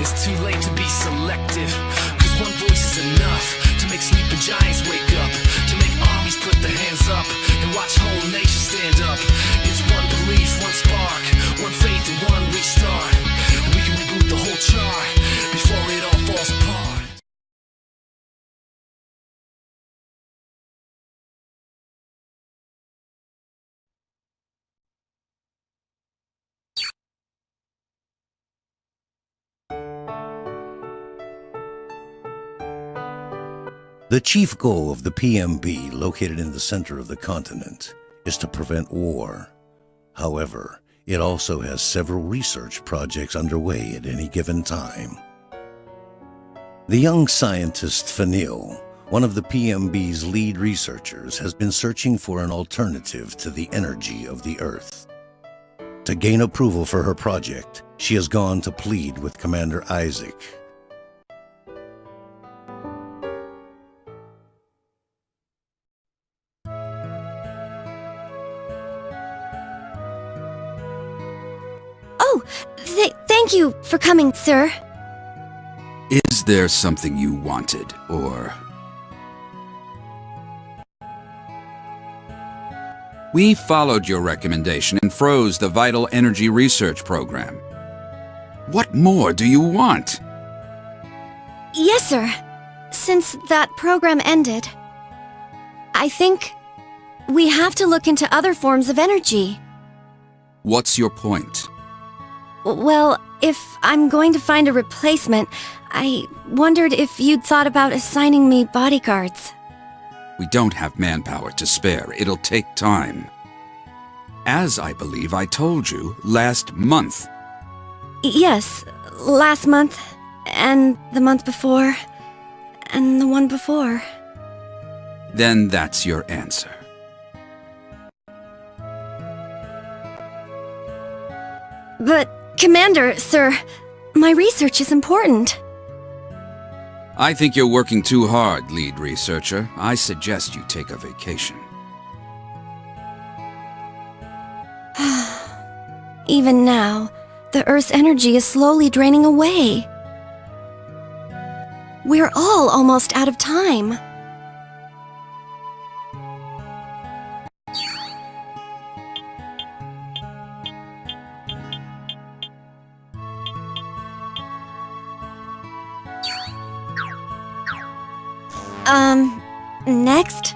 It's too late to be selective, 'cause one voice is enough to make sleeping giants wake up, to make armies put their hands up and watch whole nations stand up. It's one belief, one spark, one faith and one restart. We can reboot the whole chart before it all falls apart. The chief goal of the PMB, located in the center of the continent, is to prevent war. However, it also has several research projects underway at any given time. The young scientist Fanille, one of the PMB's lead researchers, has been searching for an alternative to the energy of the Earth. To gain approval for her project, she has gone to plead with Commander Isaac. Oh, thank you for coming, sir. Is there something you wanted, or... We followed your recommendation and froze the Vital Energy Research Program. What more do you want? Yes, sir. Since that program ended, I think we have to look into other forms of energy. What's your point? Well, if I'm going to find a replacement, I wondered if you'd thought about assigning me bodyguards. We don't have manpower to spare. It'll take time. As I believe I told you last month. Yes, last month, and the month before, and the one before. Then that's your answer. But, Commander, sir, my research is important. I think you're working too hard, lead researcher. I suggest you take a vacation. Even now, the Earth's energy is slowly draining away. We're all almost out of time. Next?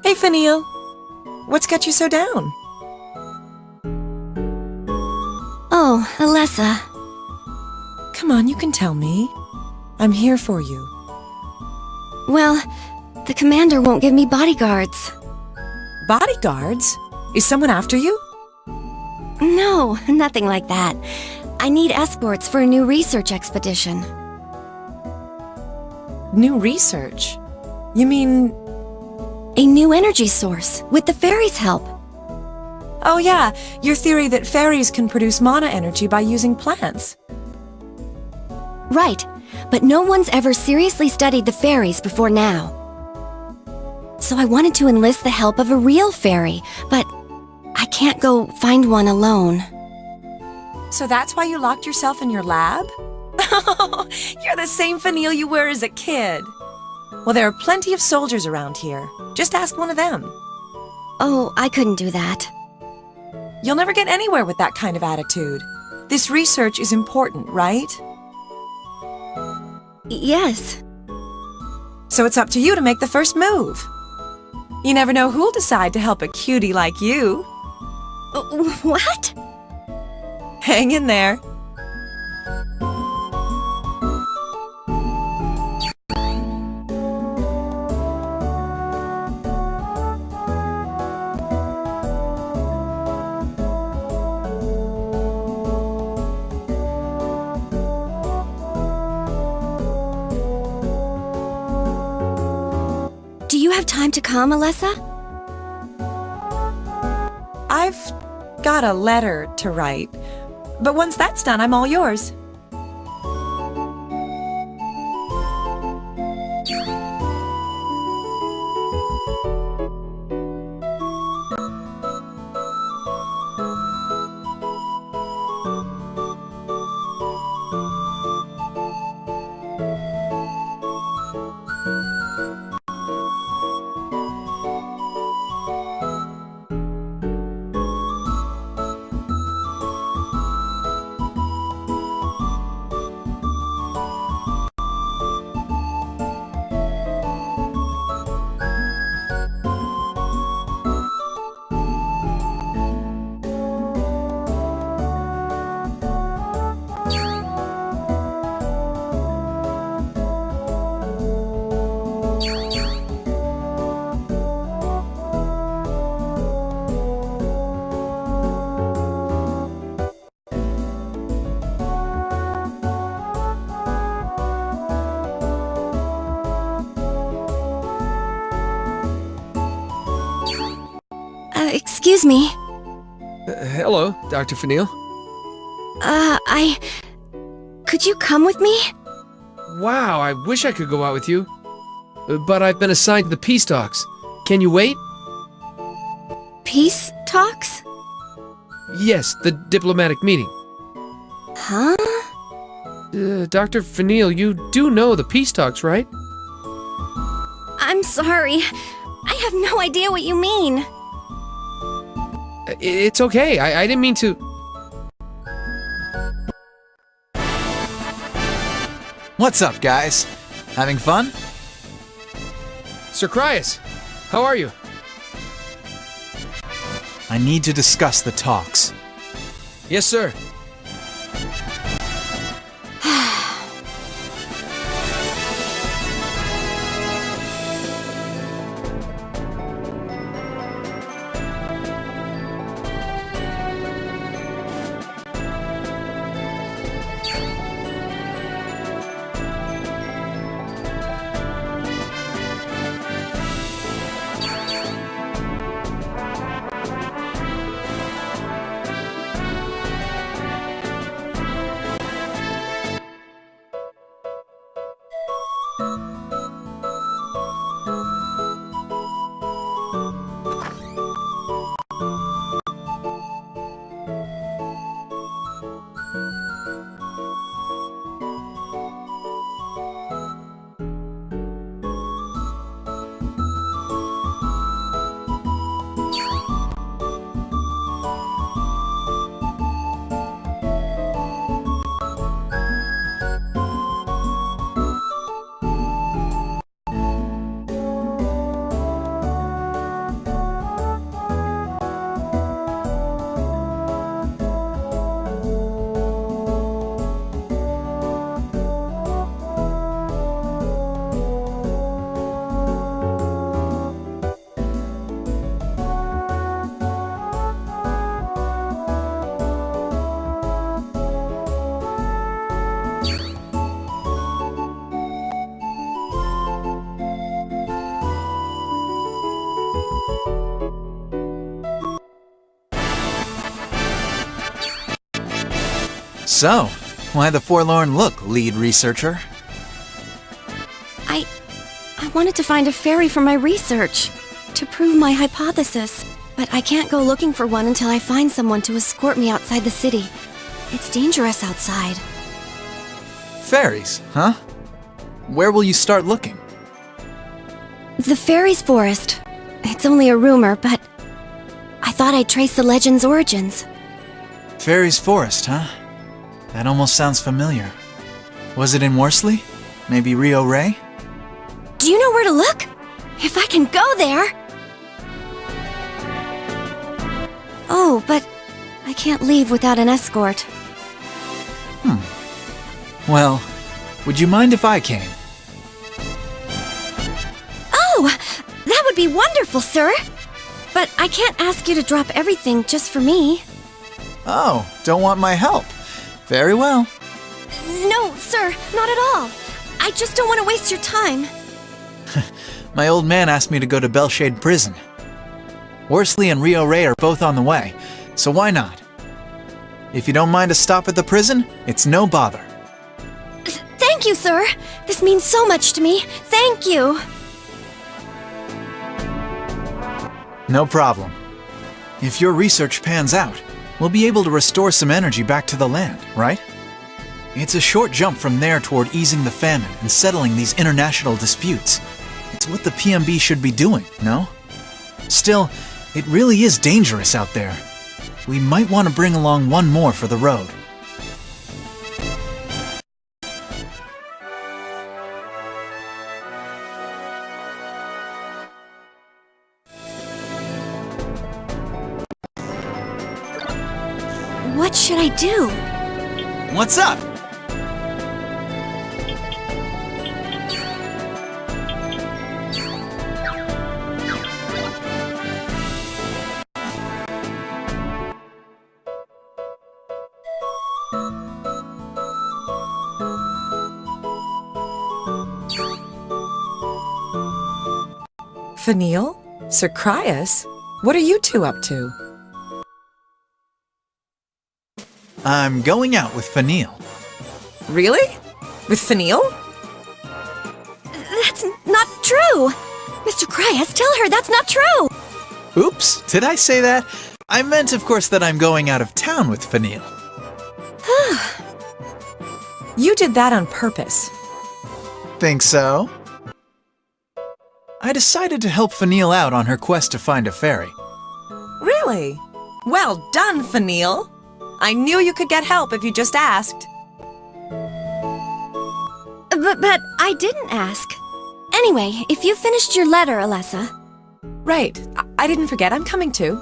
Hey, Fanille. What's got you so down? Oh, Alessa. Come on, you can tell me. I'm here for you. Well, the commander won't give me bodyguards. Bodyguards? Is someone after you? No, nothing like that. I need escorts for a new research expedition. New research? You mean... A new energy source, with the fairies' help. Oh yeah, your theory that fairies can produce mana energy by using plants. Right, but no one's ever seriously studied the fairies before now. So I wanted to enlist the help of a real fairy, but I can't go find one alone. So that's why you locked yourself in your lab? You're the same Fanille you were as a kid. Well, there are plenty of soldiers around here. Just ask one of them. Oh, I couldn't do that. You'll never get anywhere with that kind of attitude. This research is important, right? Yes. So it's up to you to make the first move. You never know who'll decide to help a cutie like you. What? Hang in there. have time to come, Alessa? I've got a letter to write, but once that's done, I'm all yours. Excuse me. Hello, Dr. Fanille. Could you come with me? Wow, I wish I could go out with you. But I've been assigned to the peace talks. Can you wait? Peace talks? Yes, the diplomatic meeting. Huh? Dr. Fanille, you do know the peace talks, right? I'm sorry. I have no idea what you mean. It's okay. I didn't mean to... What's up, guys? Having fun? Sir Cryas, how are you? I need to discuss the talks. Yes, sir. So, why the forlorn look, lead researcher? I wanted to find a fairy for my research, to prove my hypothesis. But I can't go looking for one until I find someone to escort me outside the city. It's dangerous outside. Fairies, huh? Where will you start looking? The fairies' forest. It's only a rumor, but I thought I'd trace the legend's origins. Fairies' forest, huh? That almost sounds familiar. Was it in Warslee? Maybe Rio Ray? Do you know where to look? If I can go there! Oh, but I can't leave without an escort. Well, would you mind if I came? Oh! That would be wonderful, sir! But I can't ask you to drop everything just for me. Oh, don't want my help. Very well. No, sir, not at all. I just don't want to waste your time. My old man asked me to go to Belshade Prison. Warslee and Rio Ray are both on the way, so why not? If you don't mind a stop at the prison, it's no bother. Thank you, sir. This means so much to me. Thank you. No problem. If your research pans out, we'll be able to restore some energy back to the land, right? It's a short jump from there toward easing the famine and settling these international disputes. It's what the PMB should be doing, no? Still, it really is dangerous out there. We might want to bring along one more for the road. What should I do? What's up? Fanille? Sir Cryas? What are you two up to? I'm going out with Fanille. Really? With Fanille? That's not true! Mr. Cryas, tell her that's not true! Oops, did I say that? I meant, of course, that I'm going out of town with Fanille. You did that on purpose. Think so? I decided to help Fanille out on her quest to find a fairy. Really? Well done, Fanille. I knew you could get help if you just asked. But I didn't ask. Anyway, if you finished your letter, Alessa. Right. I didn't forget. I'm coming too.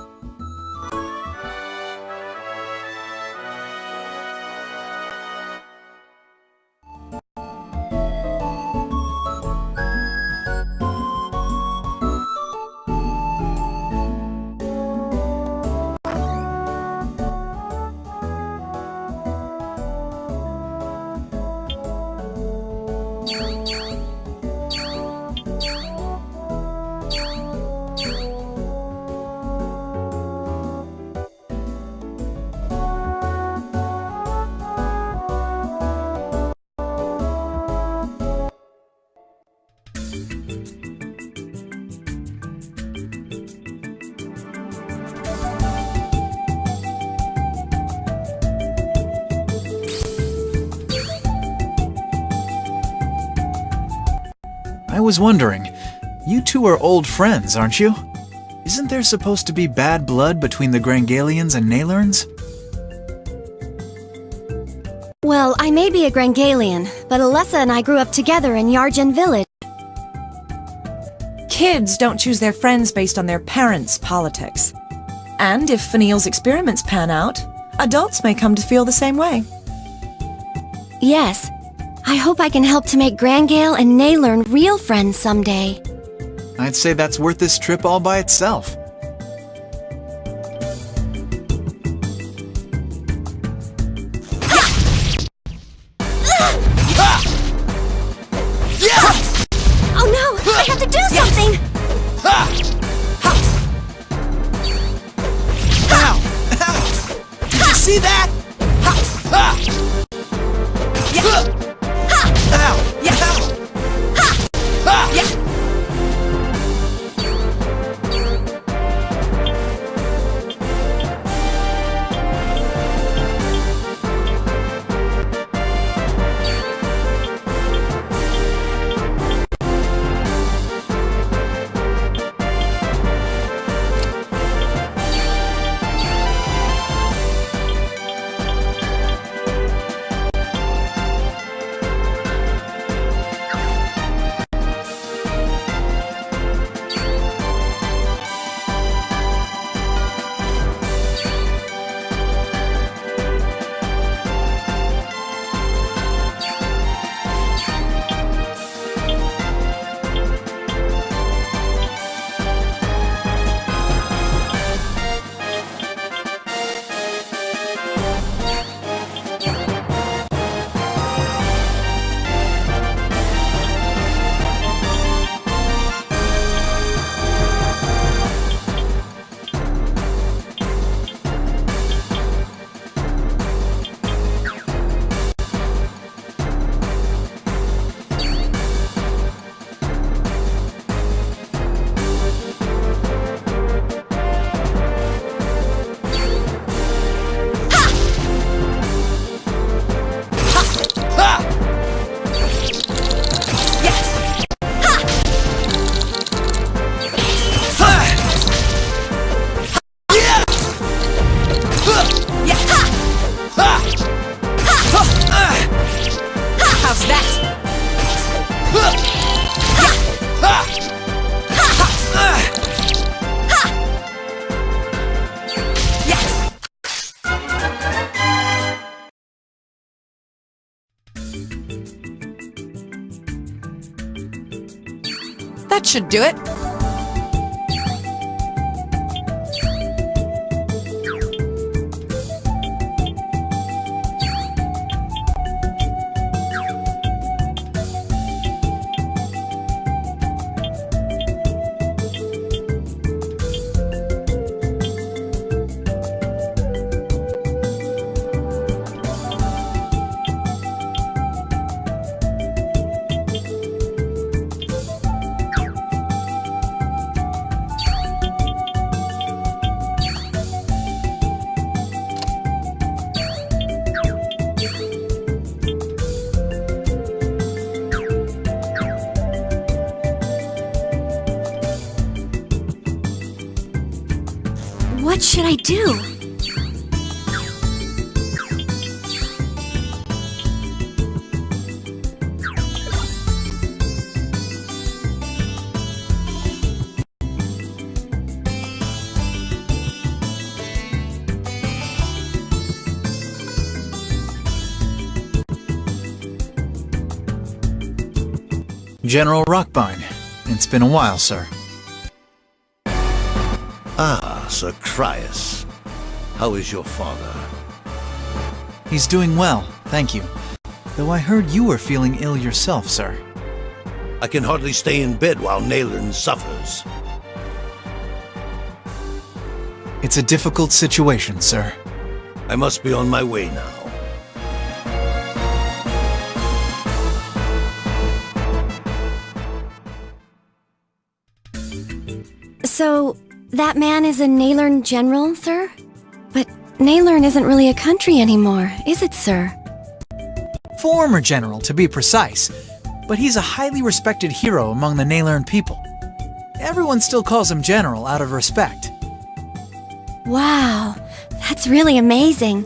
I was wondering, you two are old friends, aren't you? Isn't there supposed to be bad blood between the Grangalians and Naylorns? Well, I may be a Grangalian, but Alessa and I grew up together in Yargen Village. Kids don't choose their friends based on their parents' politics. And if Fanille's experiments pan out, adults may come to feel the same way. Yes. I hope I can help to make Grangale and Naylorn real friends someday. I'd say that's worth this trip all by itself. Oh no! I have to do something! Ow! Ow! Did you see that? Ow! Ow! That should do it. What should I do? General Rockbine. It's been a while, sir. Ah, Sir Cryas. How is your father? He's doing well, thank you. Though I heard you were feeling ill yourself, sir. I can hardly stay in bed while Naylorn suffers. It's a difficult situation, sir. I must be on my way now. So, that man is a Naylorn general, sir? But Naylorn isn't really a country anymore, is it, sir? Former general, to be precise. But he's a highly respected hero among the Naylorn people. Everyone still calls him general out of respect. Wow, that's really amazing.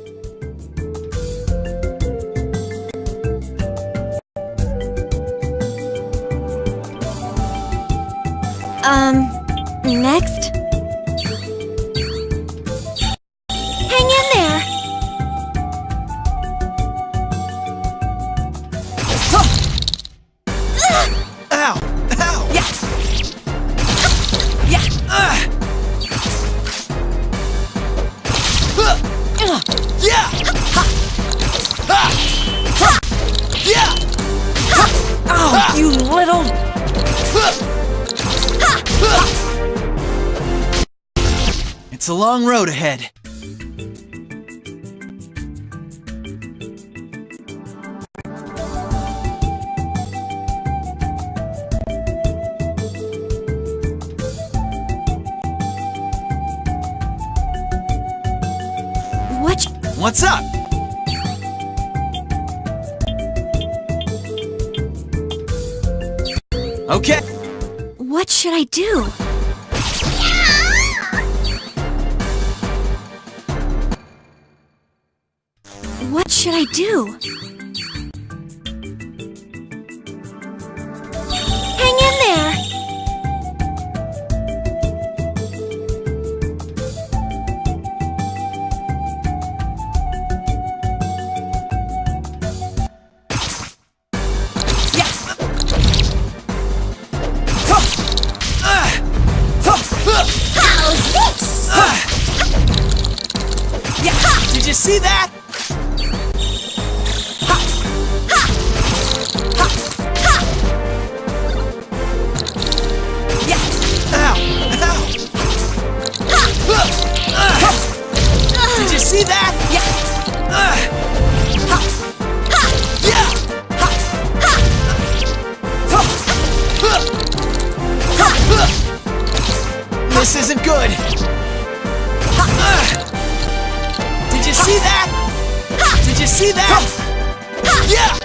Next? Hang in there! Ow! Ow! Yeah. Yeah. Yeah! Yeah! Oh, you little... It's a long road ahead. What's up? Okay. What should I do? What should I do? Hang in there! Did you see that? Did you see that? This isn't good. Did you see that? Did you see that? Yeah!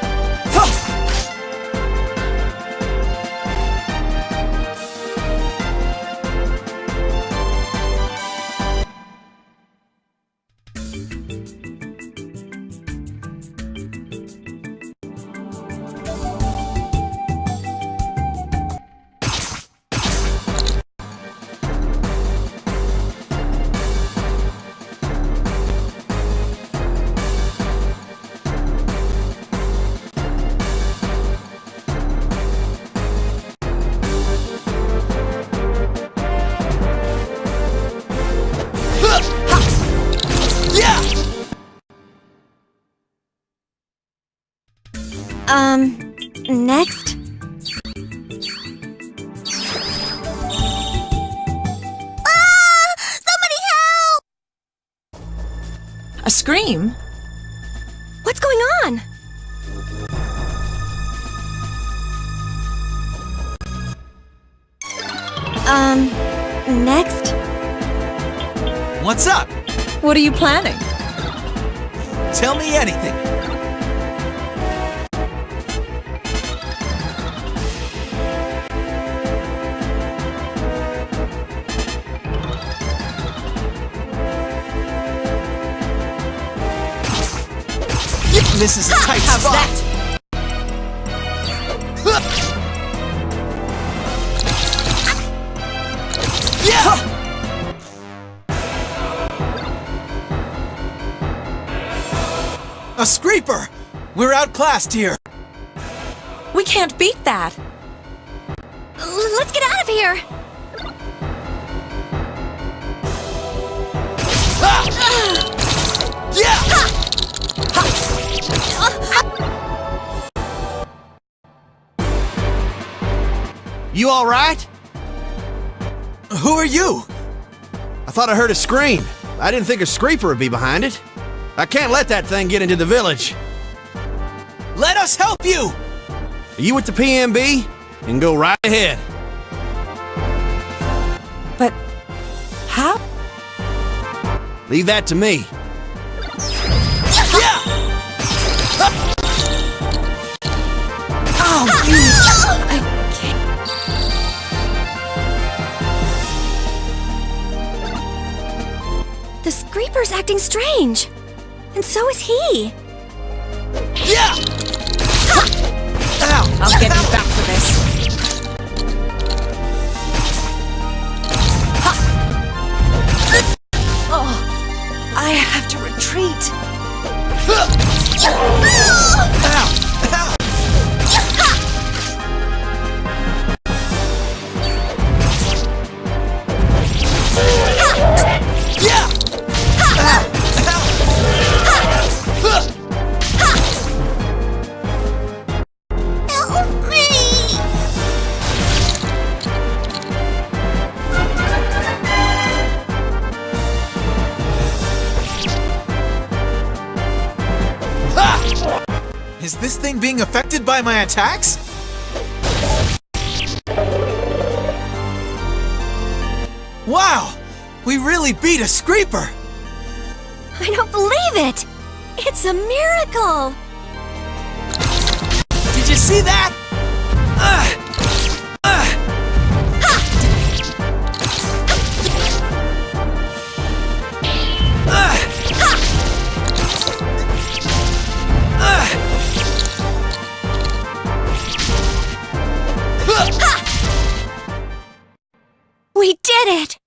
Next? A scream? What's going on? Next? What's up? What are you planning? Tell me anything. This is a tight How's spot. that? A screeper! We're outclassed here. We can't beat that. Let's get out of here! You all right? Who are you? I thought I heard a scream. I didn't think a screeper would be behind it. I can't let that thing get into the village. Let us help you! Are you with the PMB? And go right ahead. But how? Leave that to me. Oh, I can't. The Screeper's acting strange. And so is he. I'll get you back for this. Oh, I have to retreat. Is this thing being affected by my attacks? Wow! We really beat a screeper! I don't believe it! It's a miracle! Did you see that? We did it!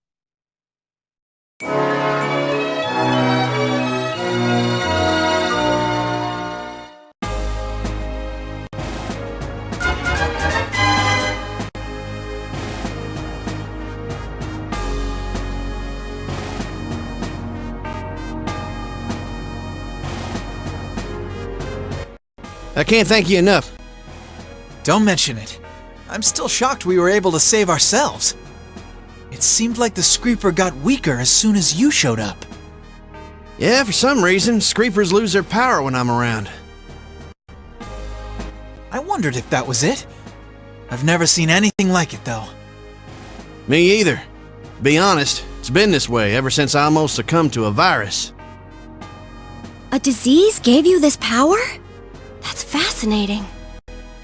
I can't thank you enough. Don't mention it. I'm still shocked we were able to save ourselves. It seemed like the screeper got weaker as soon as you showed up. Yeah, for some reason, screepers lose their power when I'm around. I wondered if that was it. I've never seen anything like it, though. Me either. To be honest, it's been this way ever since I almost succumbed to a virus. A disease gave you this power? That's fascinating.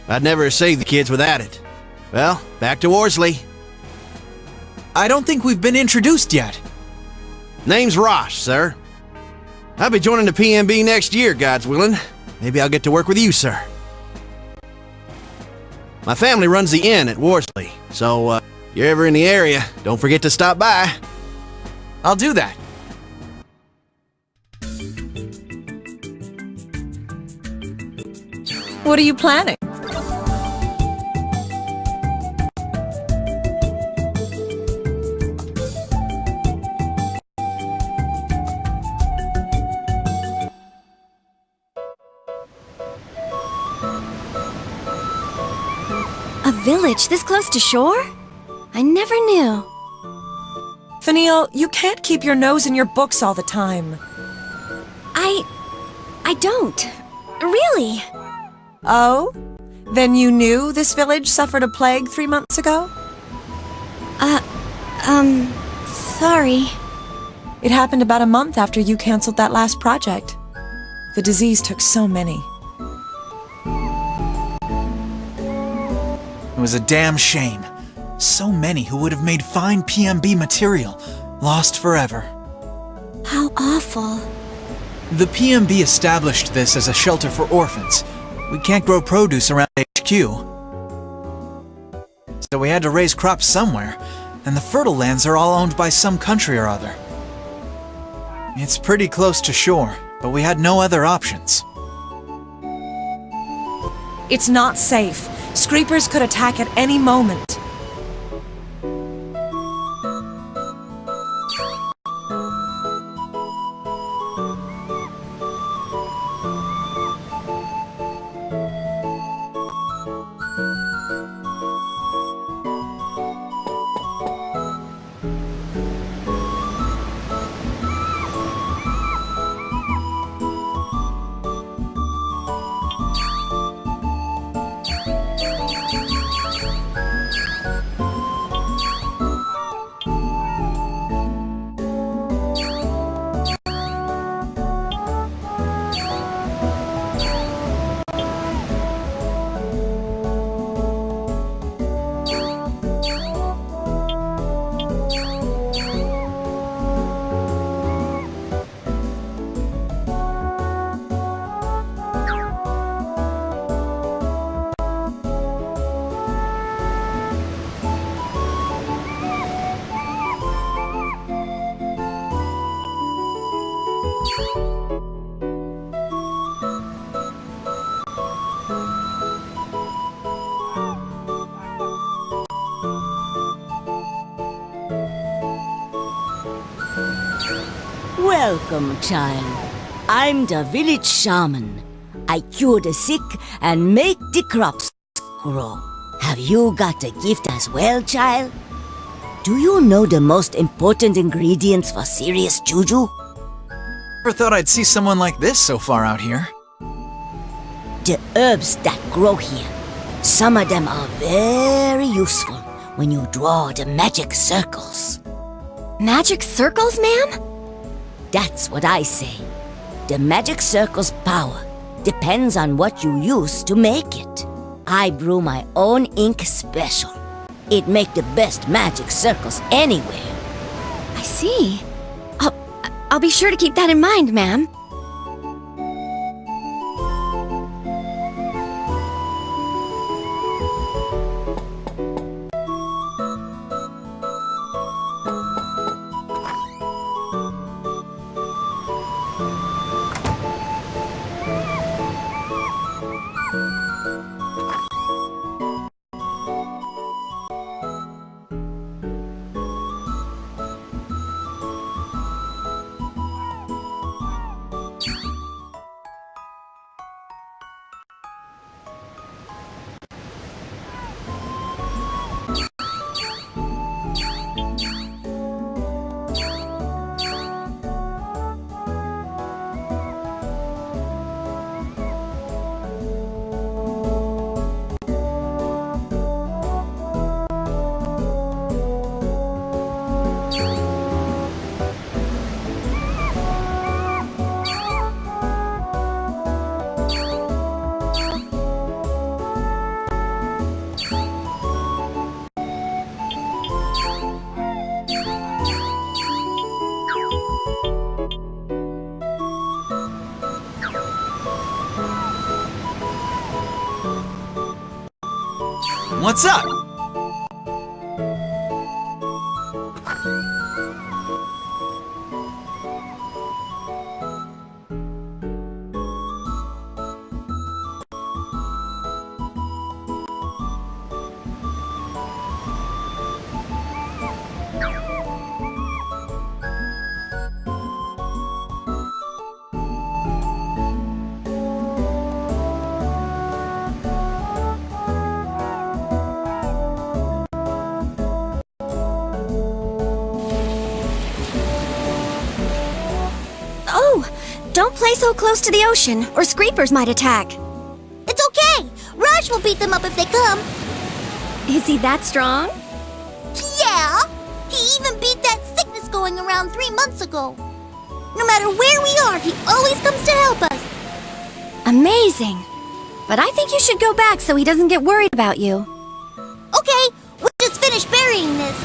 I'd never have saved the kids without it. Well, back to Warslee. I don't think we've been introduced yet. Name's Rosh, sir. I'll be joining the PMB next year, God's willing. Maybe I'll get to work with you, sir. My family runs the inn at Warslee, so if you're ever in the area, don't forget to stop by. I'll do that. What are you planning? village this close to shore? I never knew. Fanille, you can't keep your nose in your books all the time. I don't. Really. Oh? Then you knew this village suffered a plague 3 months ago? Sorry. It happened about a month after you canceled that last project. The disease took so many. It was a damn shame. So many who would have made fine PMB material, lost forever. How awful. The PMB established this as a shelter for orphans. We can't grow produce around HQ. So we had to raise crops somewhere, and the fertile lands are all owned by some country or other. It's pretty close to shore, but we had no other options. It's not safe. Screepers could attack at any moment. Welcome, child. I'm the village shaman. I cure the sick and make the crops grow. Have you got a gift as well, child? Do you know the most important ingredients for serious juju? Never thought I'd see someone like this so far out here. The herbs that grow here. Some of them are very useful when you draw the magic circles. Magic circles, ma'am? That's what I say. The magic circle's power depends on what you use to make it. I brew my own ink special. It make the best magic circles anywhere. I see. I'll be sure to keep that in mind, ma'am. What's up? Don't play so close to the ocean, or Screepers might attack. It's okay. Raj will beat them up if they come. Is he that strong? Yeah! He even beat that sickness going around 3 months ago. No matter where we are, he always comes to help us. Amazing. But I think you should go back so he doesn't get worried about you. Okay, we just finished burying this.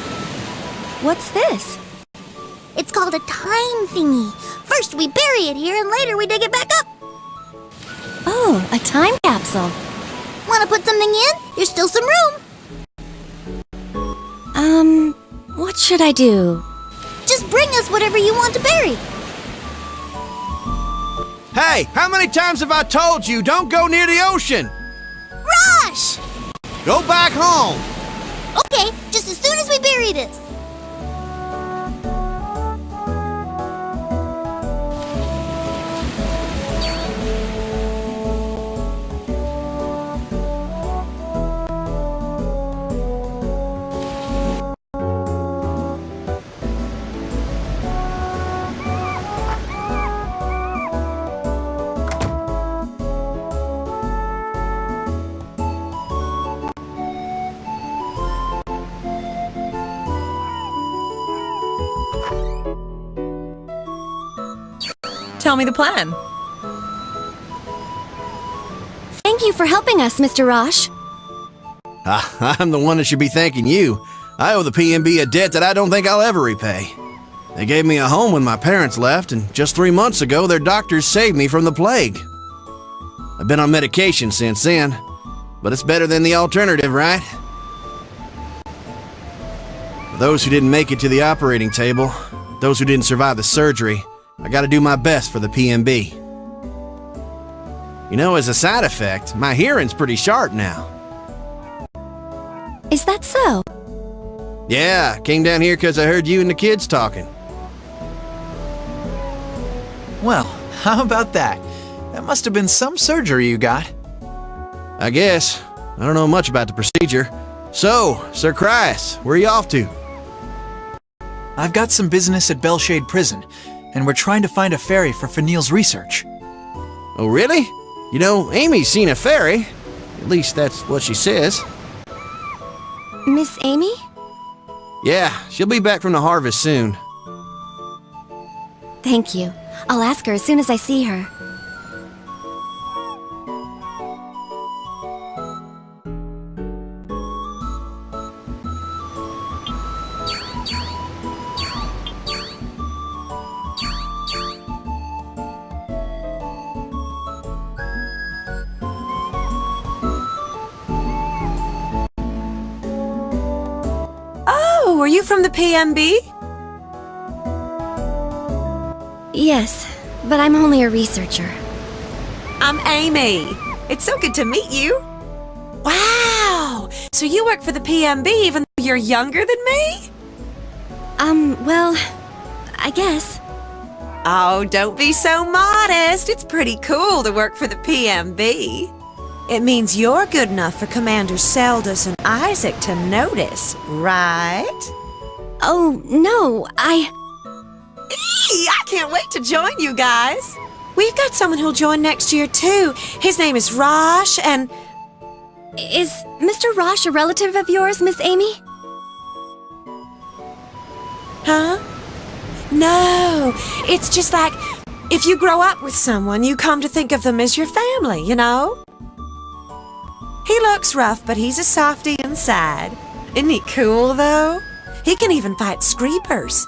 What's this? It's called a time thingy. First we bury it here and later we dig it back up. Oh, a time capsule. Want to put something in? There's still some room. What should I do? Just bring us whatever you want to bury. Hey, how many times have I told you don't go near the ocean? Rush! Go back home. Okay, just as soon as we bury this. Tell me the plan. Thank you for helping us, Mr. Rosh. I'm the one that should be thanking you. I owe the PMB a debt that I don't think I'll ever repay. They gave me a home when my parents left, and just 3 months ago, their doctors saved me from the plague. I've been on medication since then, but it's better than the alternative, right? For those who didn't make it to the operating table, those who didn't survive the surgery, I gotta do my best for the PMB. You know, as a side effect, my hearing's pretty sharp now. Is that so? Yeah, came down here because I heard you and the kids talking. Well, how about that? That must have been some surgery you got. I guess. I don't know much about the procedure. So, Sir Christ, where are you off to? I've got some business at Belshade Prison, and we're trying to find a ferry for Fanille's research. Oh, really? You know, Amy's seen a ferry. At least that's what she says. Miss Amy? Yeah, she'll be back from the harvest soon. Thank you. I'll ask her as soon as I see her. Oh, are you from the PMB? Yes, but I'm only a researcher. I'm Amy. It's so good to meet you. Wow! So you work for the PMB even though you're younger than me? Well, I guess. Oh, don't be so modest. It's pretty cool to work for the PMB. It means you're good enough for Commanders Seldus and Isaac to notice, right? Oh, no, I can't wait to join you guys. We've got someone who'll join next year, too. His name is Rosh, and... Is Mr. Rosh a relative of yours, Miss Amy? Huh? No, it's just like, if you grow up with someone, you come to think of them as your family, you know? He looks rough, but he's a softie inside. Isn't he cool, though? He can even fight Screepers.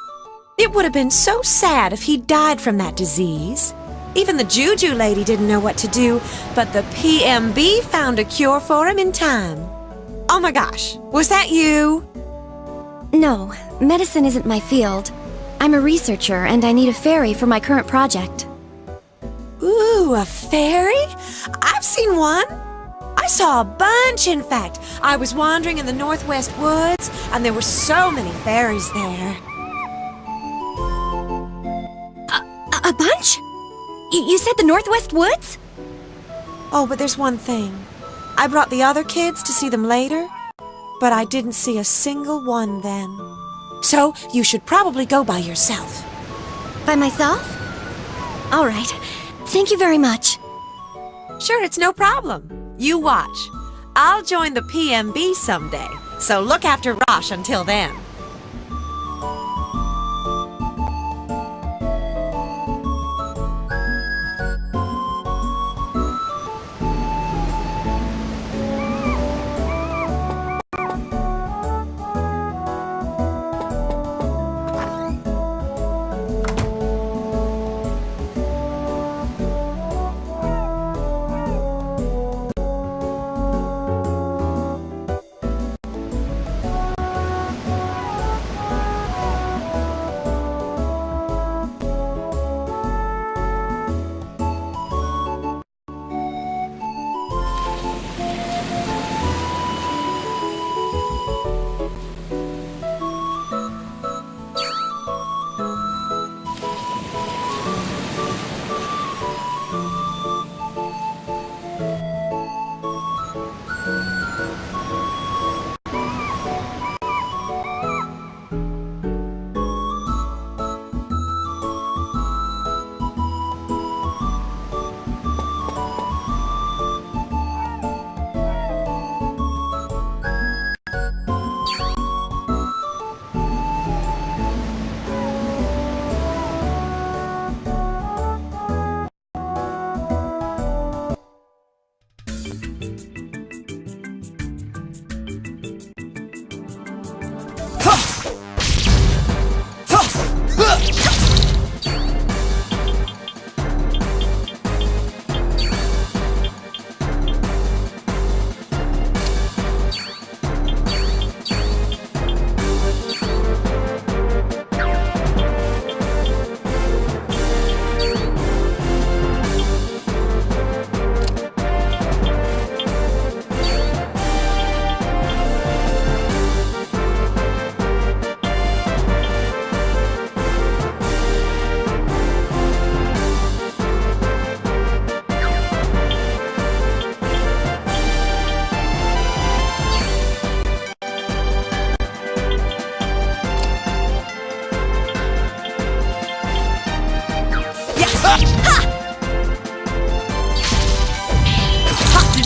It would have been so sad if he died from that disease. Even the Juju lady didn't know what to do, but the PMB found a cure for him in time. Oh my gosh, was that you? No, medicine isn't my field. I'm a researcher, and I need a ferry for my current project. Ooh, a fairy? I've seen one. I saw a bunch, in fact. I was wandering in the Northwest Woods, and there were so many fairies there. A bunch? You said the Northwest Woods? Oh, but there's one thing. I brought the other kids to see them later, but I didn't see a single one then. So, you should probably go by yourself. By myself? All right. Thank you very much. Sure, it's no problem. You watch. I'll join the PMB someday, so look after Rosh until then.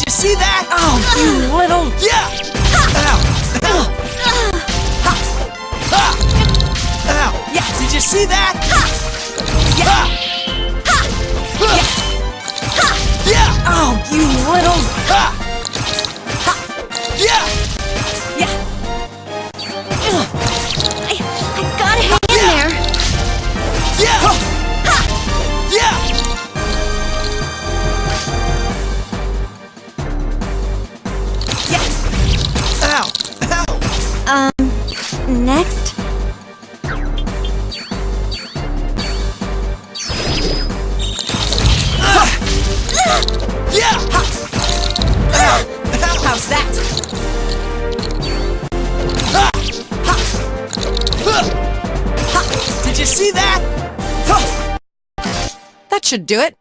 See that? Oh, you little... Yeah! Ow! Ow! Ha! Ha! Ow! Yeah. Did you see that? Yeah. Ha! Yeah! Oh, you little... Ha! Yeah! I gotta hang in there. Yeah! Yeah! Ow! Ow! Next? Yeah! Ow! How's that? Did you see that? That should do it.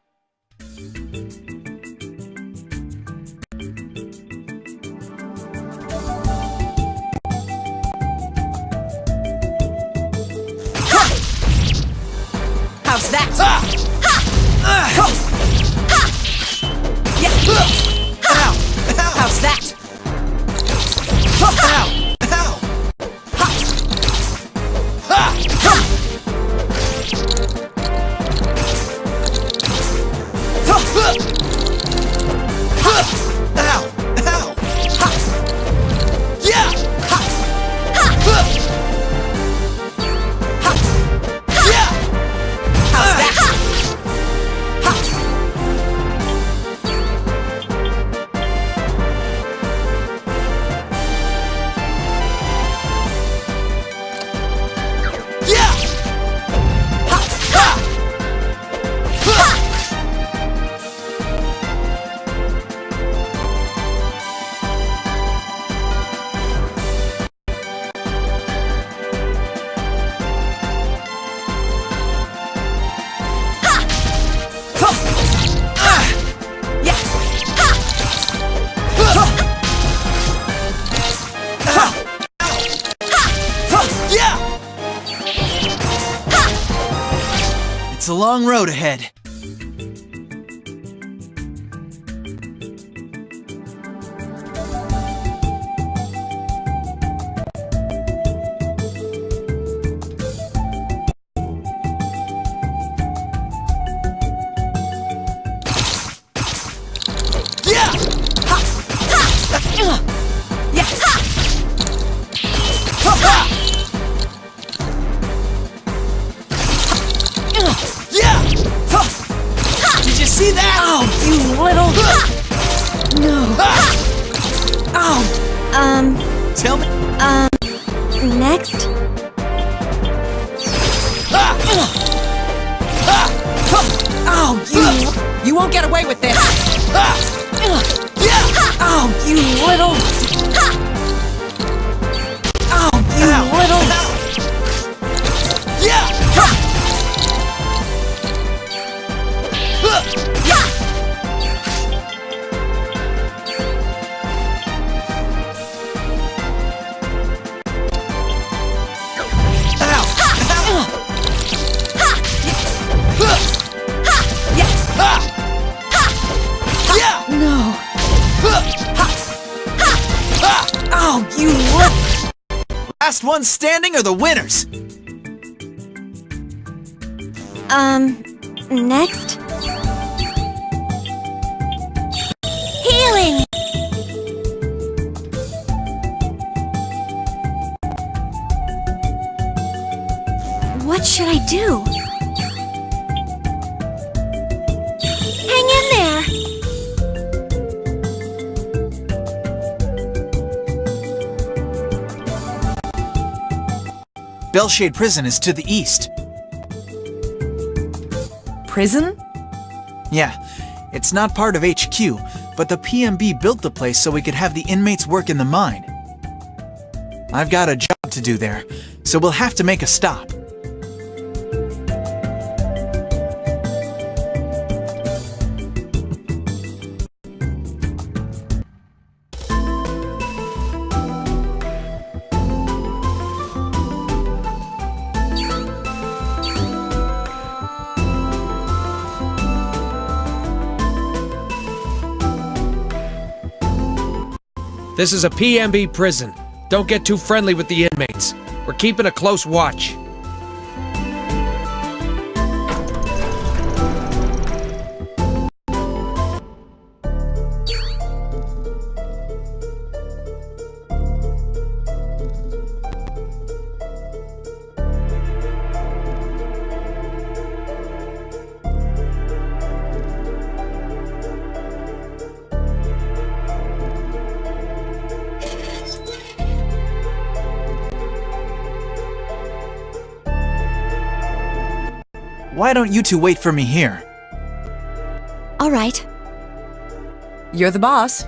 How's that? Yeah. Ow! How's that? Ow! Ow! Ow! Ow! Yeah! Yeah! How's that? Yeah! It's a long road ahead. get away with this! Oh, you little... Oh, you little... No. Oh, you look. Last one standing are the winners. Next? Healing! What should I do? Hang in there! Bellshade Prison is to the east. Prison? Yeah, it's not part of HQ, but the PMB built the place so we could have the inmates work in the mine. I've got a job to do there, so we'll have to make a stop. This is a PMB prison. Don't get too friendly with the inmates. We're keeping a close watch. Why don't you two wait for me here? All right. You're the boss.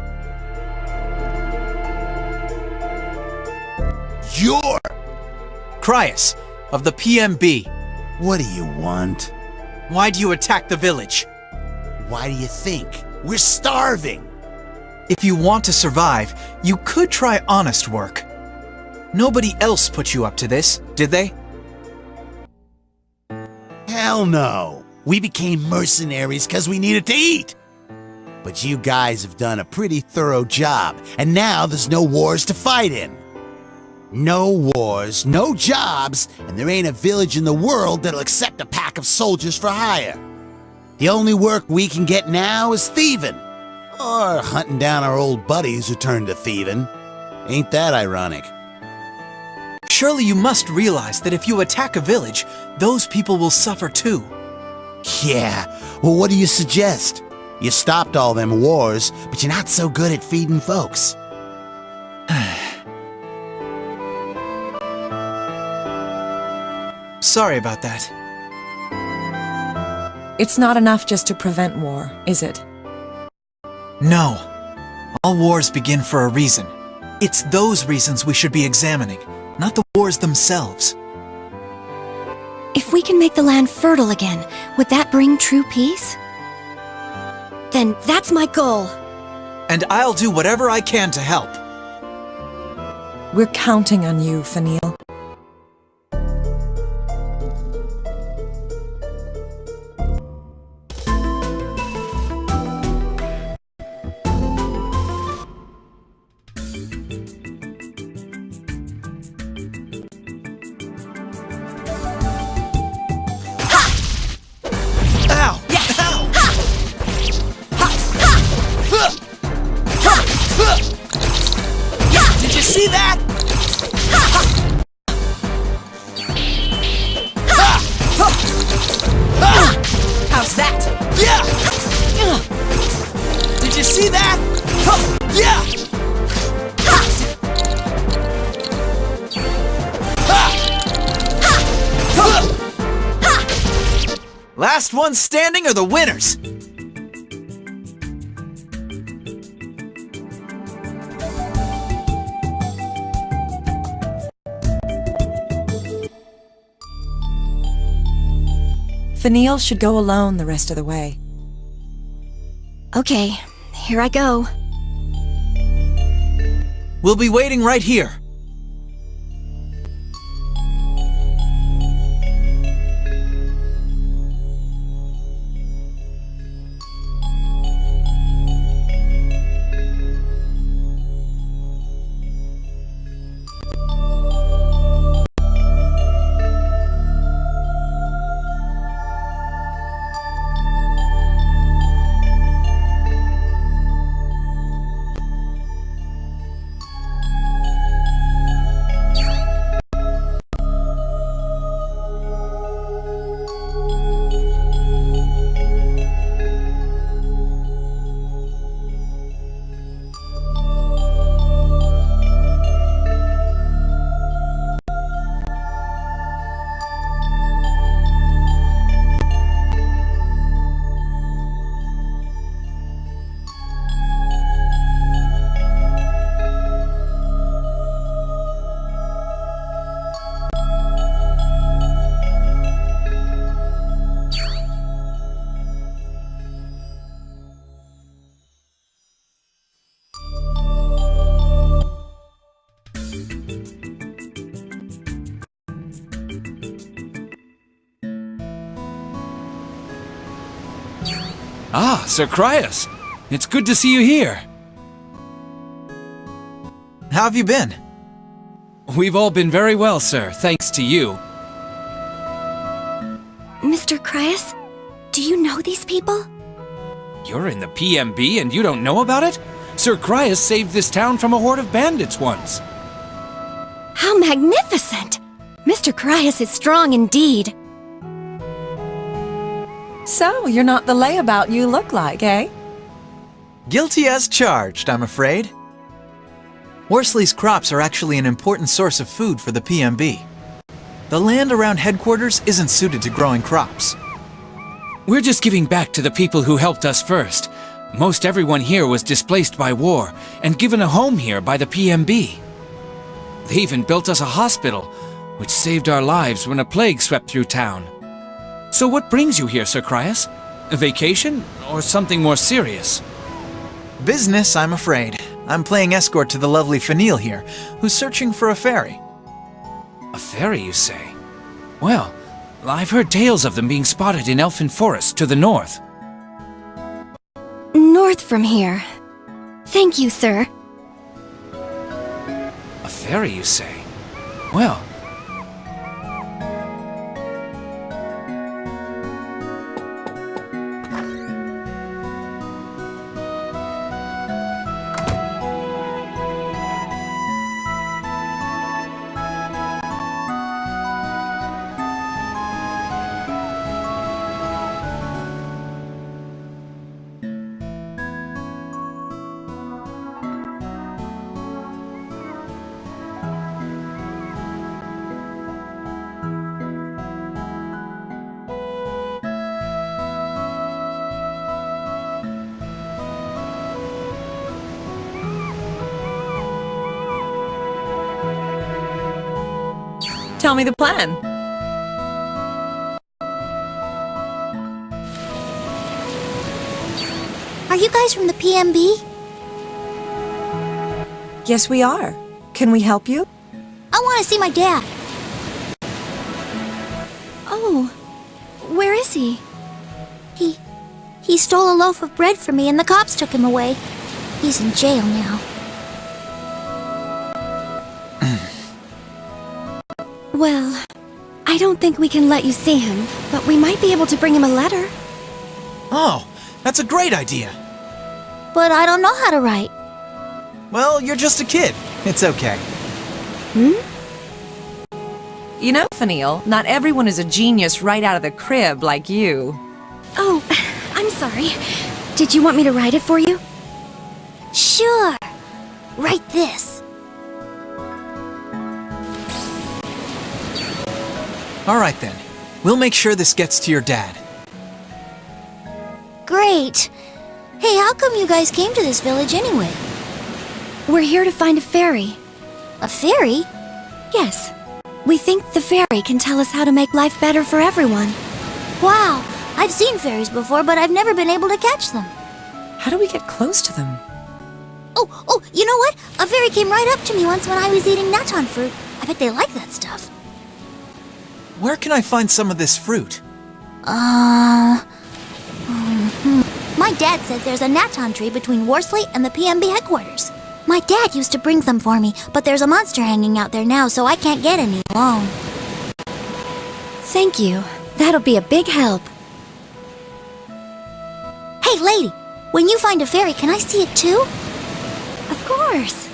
You're... Cryas, of the PMB. What do you want? Why do you attack the village? Why do you think? We're starving! If you want to survive, you could try honest work. Nobody else put you up to this, did they? Hell no! We became mercenaries because we needed to eat! But you guys have done a pretty thorough job, and now there's no wars to fight in. No wars, no jobs, and there ain't a village in the world that'll accept a pack of soldiers for hire. The only work we can get now is thieving. Or hunting down our old buddies who turned to thieving. Ain't that ironic? Surely you must realize that if you attack a village, those people will suffer too. Yeah, well what do you suggest? You stopped all them wars, but you're not so good at feeding folks. Sorry about that. It's not enough just to prevent war, is it? No. All wars begin for a reason. It's those reasons we should be examining, not the wars themselves. If we can make the land fertile again, would that bring true peace? Then that's my goal. And I'll do whatever I can to help. We're counting on you, Fanille. See that? How's that? Yeah! Did you see that? Yeah! Last one standing are the winners. Fanille should go alone the rest of the way. Okay, here I go. We'll be waiting right here. Ah, Sir Cryas. It's good to see you here. How have you been? We've all been very well, sir, thanks to you. Mr. Cryas, do you know these people? You're in the PMB and you don't know about it? Sir Cryas saved this town from a horde of bandits once. How magnificent! Mr. Cryas is strong indeed. So, you're not the layabout you look like, eh? Guilty as charged, I'm afraid. Warslee's crops are actually an important source of food for the PMB. The land around headquarters isn't suited to growing crops. We're just giving back to the people who helped us first. Most everyone here was displaced by war and given a home here by the PMB. They even built us a hospital, which saved our lives when a plague swept through town. So what brings you here, Sir Cryas? A vacation or something more serious? Business, I'm afraid. I'm playing escort to the lovely Fanille here, who's searching for a fairy. A fairy, you say? Well, I've heard tales of them being spotted in Elfin Forest to the north. North from here. Thank you, sir. A fairy, you say? Well, Tell me the plan. Are you guys from the PMB? Yes, we are. Can we help you? I want to see my dad. Oh, where is he? He stole a loaf of bread from me and the cops took him away. He's in jail now. Well, I don't think we can let you see him, but we might be able to bring him a letter. Oh, that's a great idea. But I don't know how to write. Well, you're just a kid. It's okay. You know, Fanille, not everyone is a genius right out of the crib like you. Oh, I'm sorry. Did you want me to write it for you? Sure. Write this. All right then. We'll make sure this gets to your dad. Great. Hey, how come you guys came to this village anyway? We're here to find a fairy. A fairy? Yes. We think the fairy can tell us how to make life better for everyone. Wow, I've seen fairies before, but I've never been able to catch them. How do we get close to them? Oh, you know what? A fairy came right up to me once when I was eating natton fruit. I bet they like that stuff. Where can I find some of this fruit? My dad said there's a natton tree between Warslee and the PMB headquarters. My dad used to bring some for me, but there's a monster hanging out there now, so I can't get any alone. Thank you. That'll be a big help. Hey, lady, when you find a fairy, can I see it too? Of course.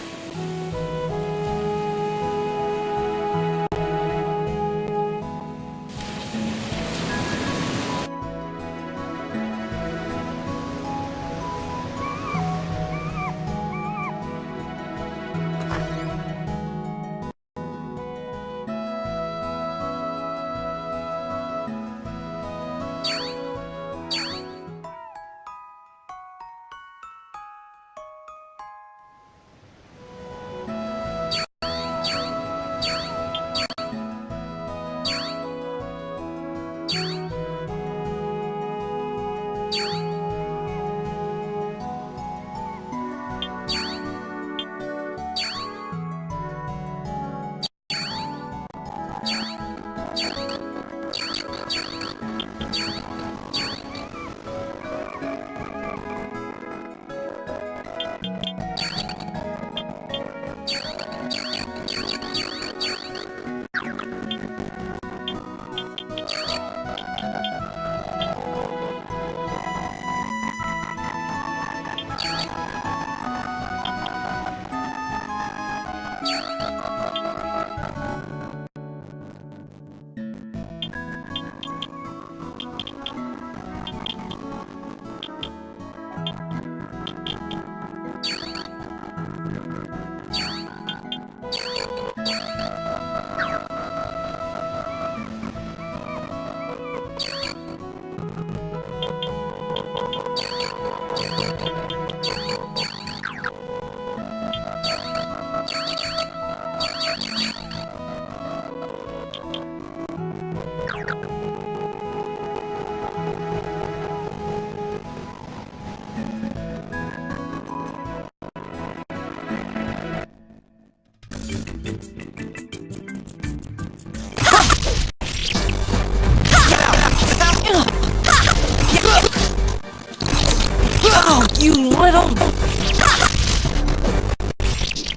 You little...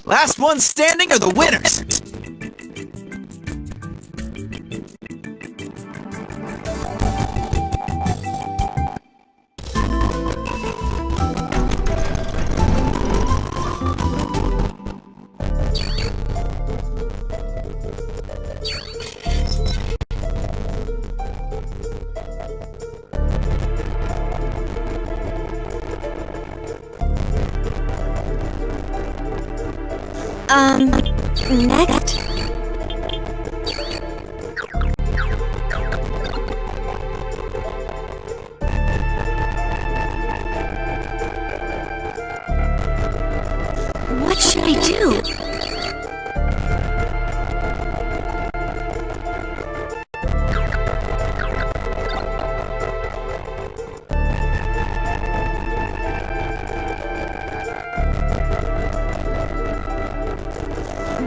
Last one standing are the winners! Next. What should I do?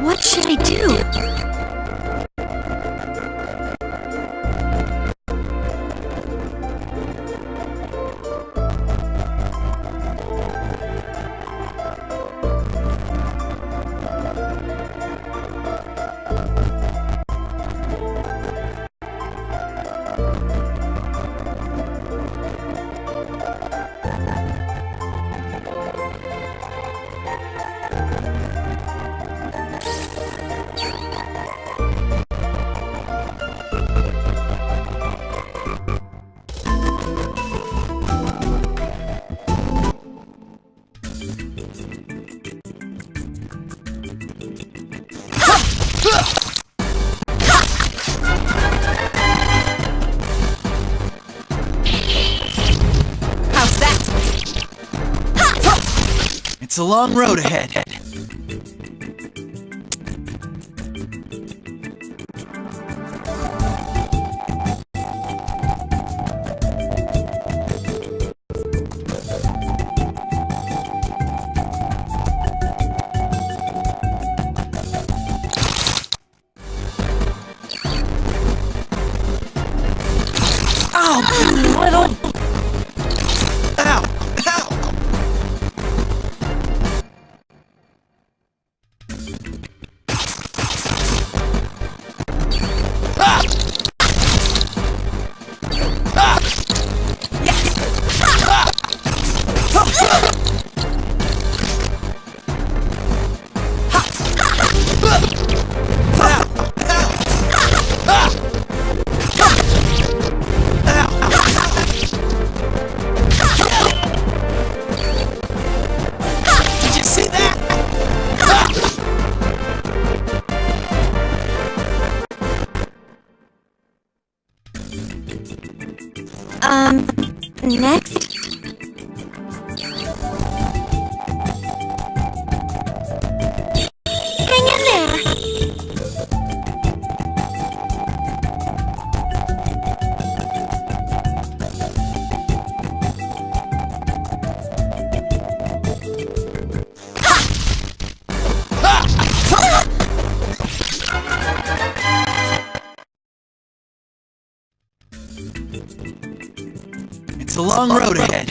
What should I do? It's a long road ahead. Ow! Ow! Did you see that? Next? Hang in there! It's a long road ahead.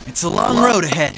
It's a long road ahead.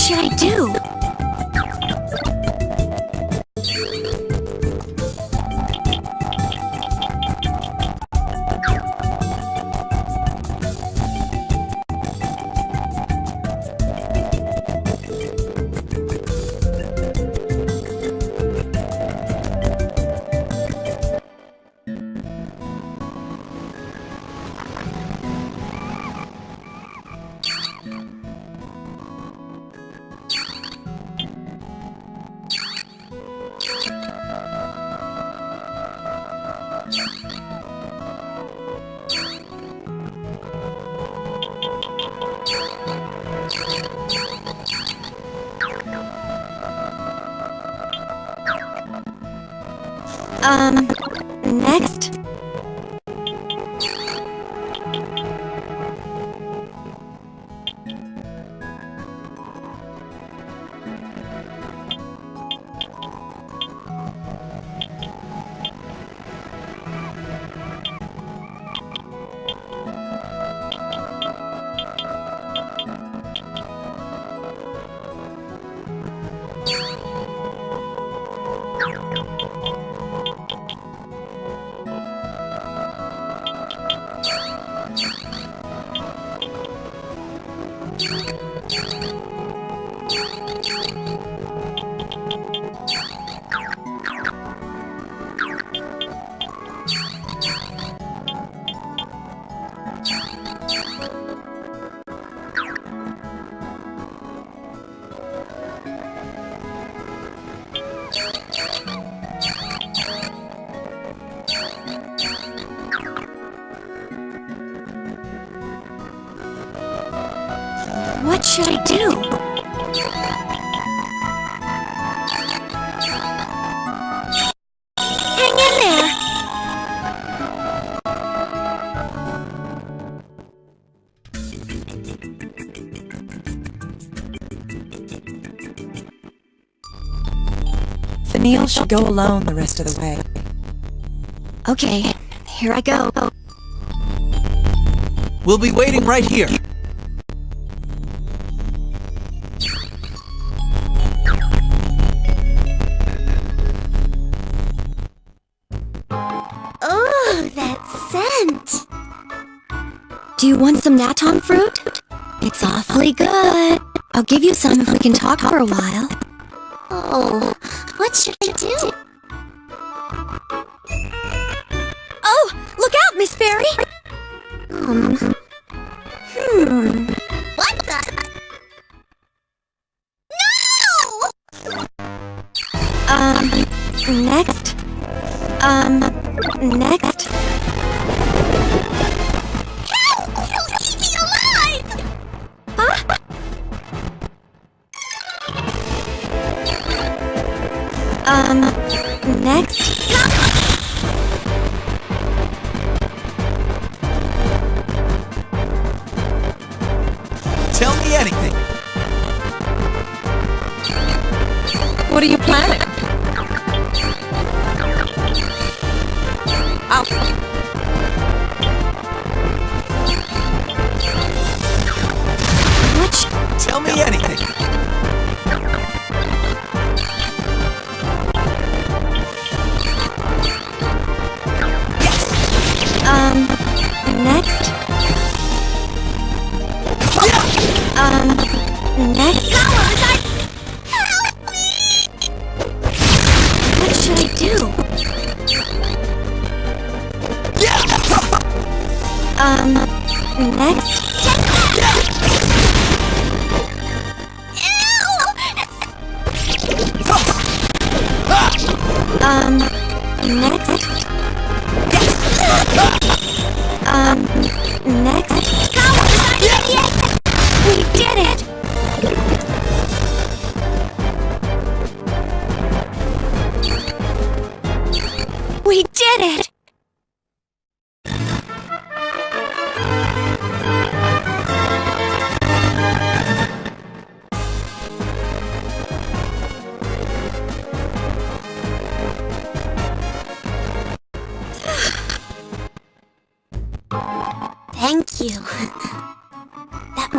should I do? Next? What should I do? Hang in there! Fanille should go alone the rest of the way. Okay, here I go. We'll be waiting right here. Oh, that scent! Do you want some natton fruit? It's awfully good. I'll give you some if we can talk for a while. Oh, what should I do? Oh, look out, Miss Fairy! What the? No! Next? Next? Help! He'll eat me alive! Huh? Next? Tell me anything. What are you planning? Oh. Tell me anything. Next? Next? Help me! What should I do? Next? Next? Next? Coward, We did it!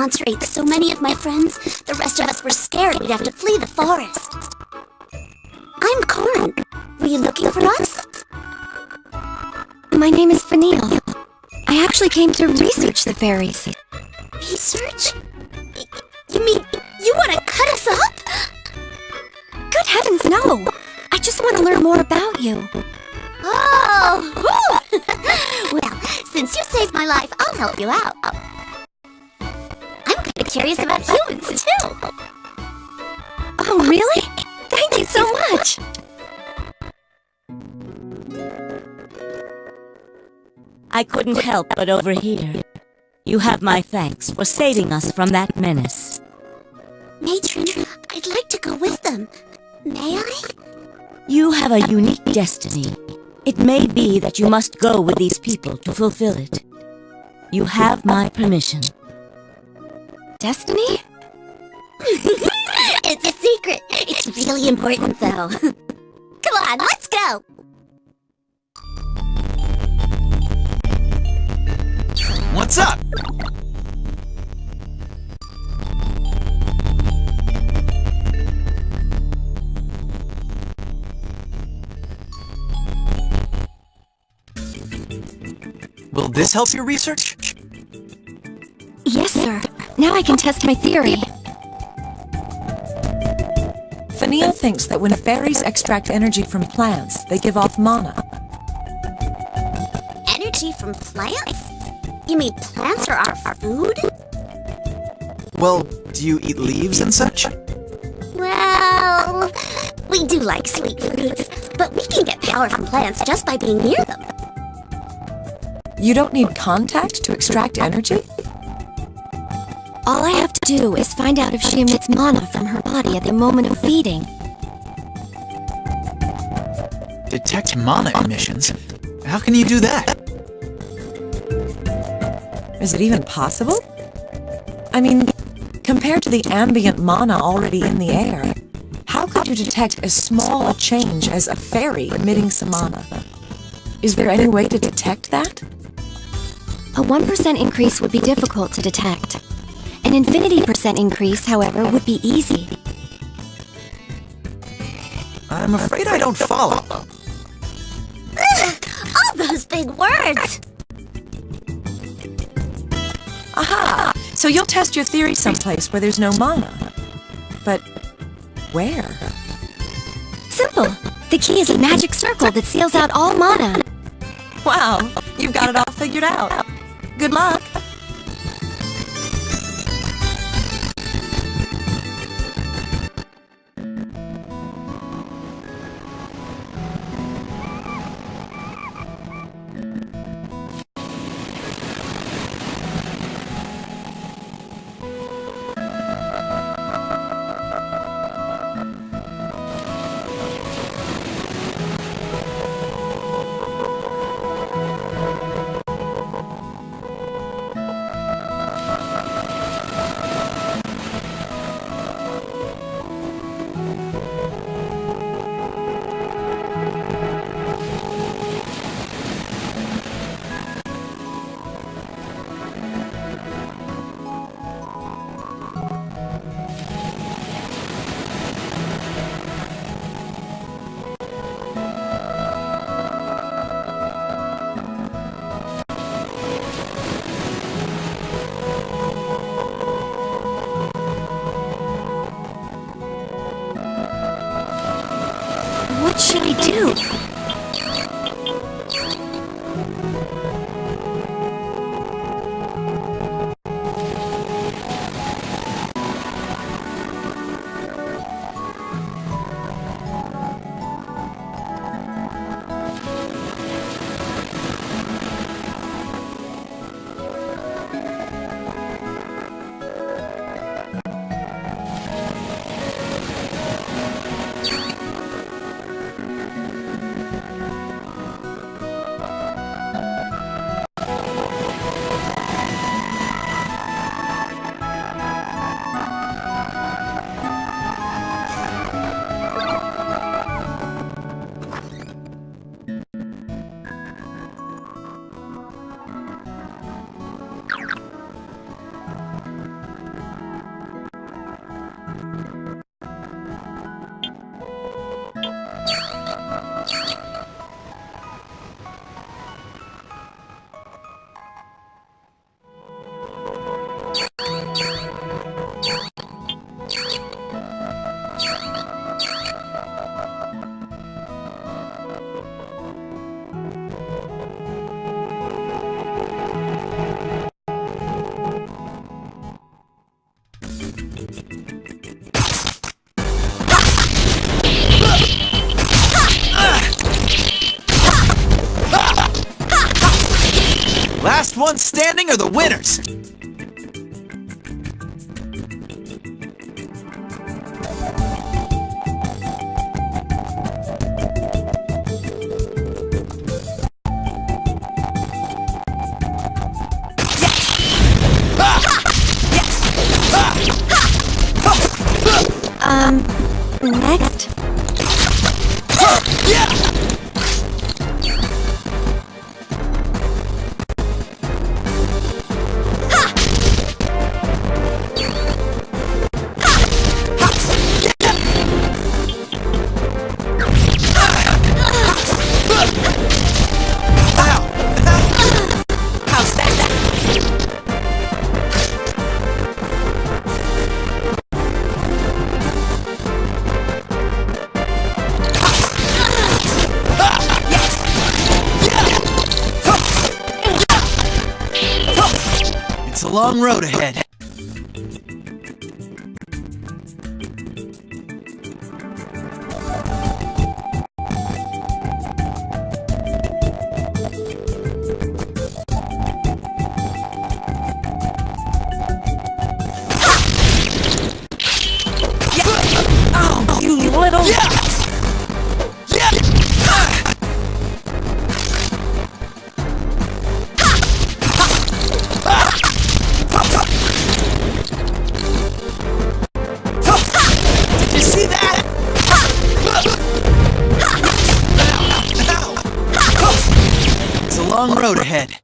monster ate so many of my friends, the rest of us were scared we'd have to flee the forest. I'm Corin. Were you looking for us? My name is Fanille. I actually came to research the fairies. Research? You mean you want to cut us up? Good heavens, no! I just want to learn more about you. Oh! Well, since you saved my life, I'll help you out. I'm kind of curious about humans, too. Oh, really? Thank you so much! I couldn't help but overhear. You have my thanks for saving us from that menace. Matron, I'd like to go with them. May I? You have a unique destiny. It may be that you must go with these people to fulfill it. You have my permission. Destiny? It's a secret. It's really important, though. Come on, let's go! What's up? Will this help your research? Yes, sir. Now I can test my theory. Fanille thinks that when fairies extract energy from plants, they give off mana. Energy from plants? You mean plants are our food? Well, do you eat leaves and such? Well, we do like sweet fruits, but we can get power from plants just by being near them. You don't need contact to extract energy? All I have to do is find out if she emits mana from her body at the moment of feeding. Detect mana emissions? How can you do that? Is it even possible? I mean, compared to the ambient mana already in the air, how could you detect as small a change as a fairy emitting some mana? Is there any way to detect that? A 1% increase would be difficult to detect. An infinity % increase, however, would be easy. I'm afraid I don't follow. All those big words! Aha! So you'll test your theory someplace where there's no mana. But where? Simple. The key is a magic circle that seals out all mana. Wow, you've got it all figured out. Good luck. What should I do? ones standing are the winners! Next? It's a long road ahead. Oh, you little... Did you see that? It's a long road ahead.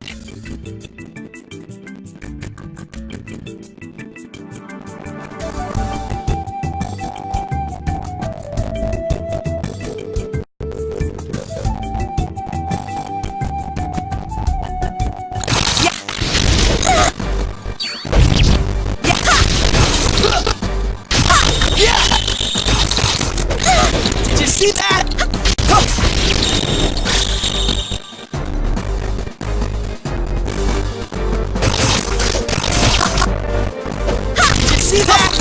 Did you see that? Did you see that?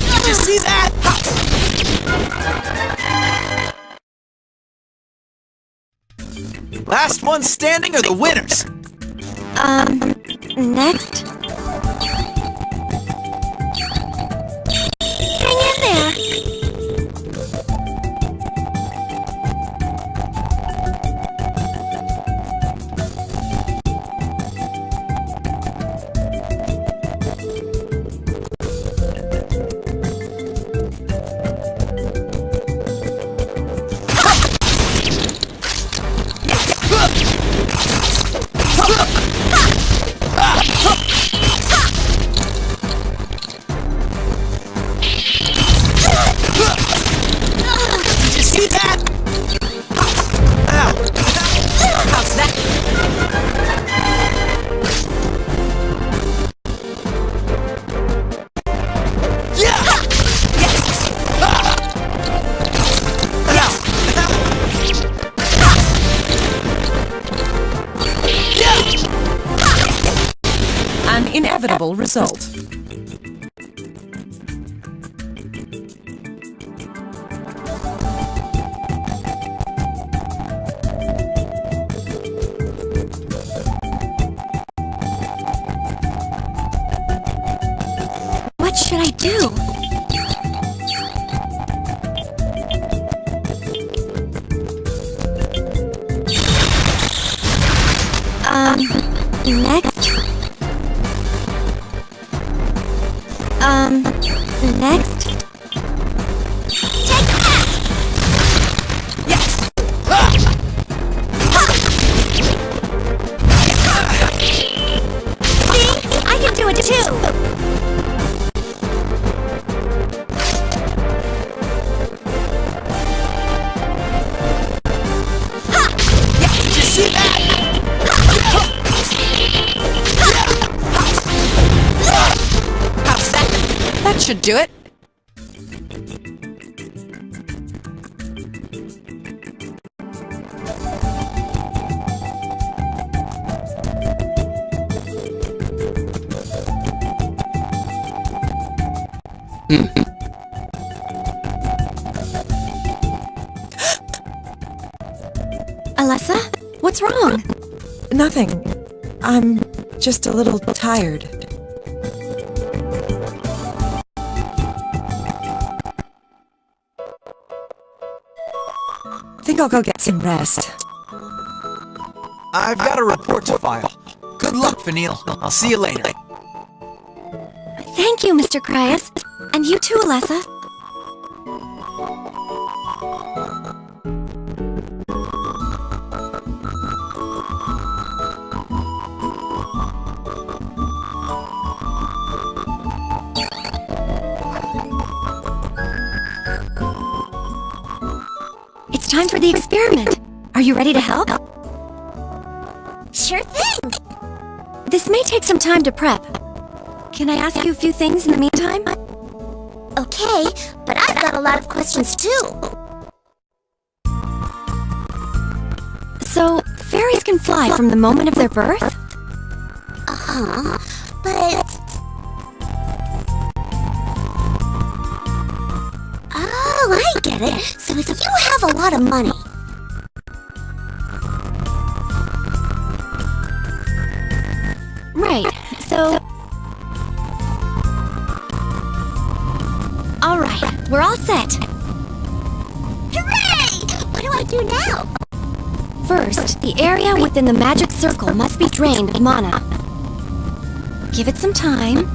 Did you see that? Last ones standing are the winners. Next? Hang in there. Did you see that? How's that? An inevitable result. What should I do? Next? Next? Take that! See? I can do it too! Did you see that? should do it. Alessa, what's wrong? Nothing. I'm just a little tired. Think I'll go get some rest. I've got a report to file. Good luck, Fanille. I'll see you later. Thank you, Mr. Cryas. And you too, Alessa. It's time for the experiment. Are you ready to help? Sure thing. This may take some time to prep. Can I ask you a few things in the meantime? Okay, but I've got a lot of questions too. So, fairies can fly from the moment of their birth? Uh-huh, but... Oh, I get it. So if you have a lot of money... Right, so... Alright, we're all set. Hooray! What do I do now? First, the area within the magic circle must be drained of mana. Give it some time.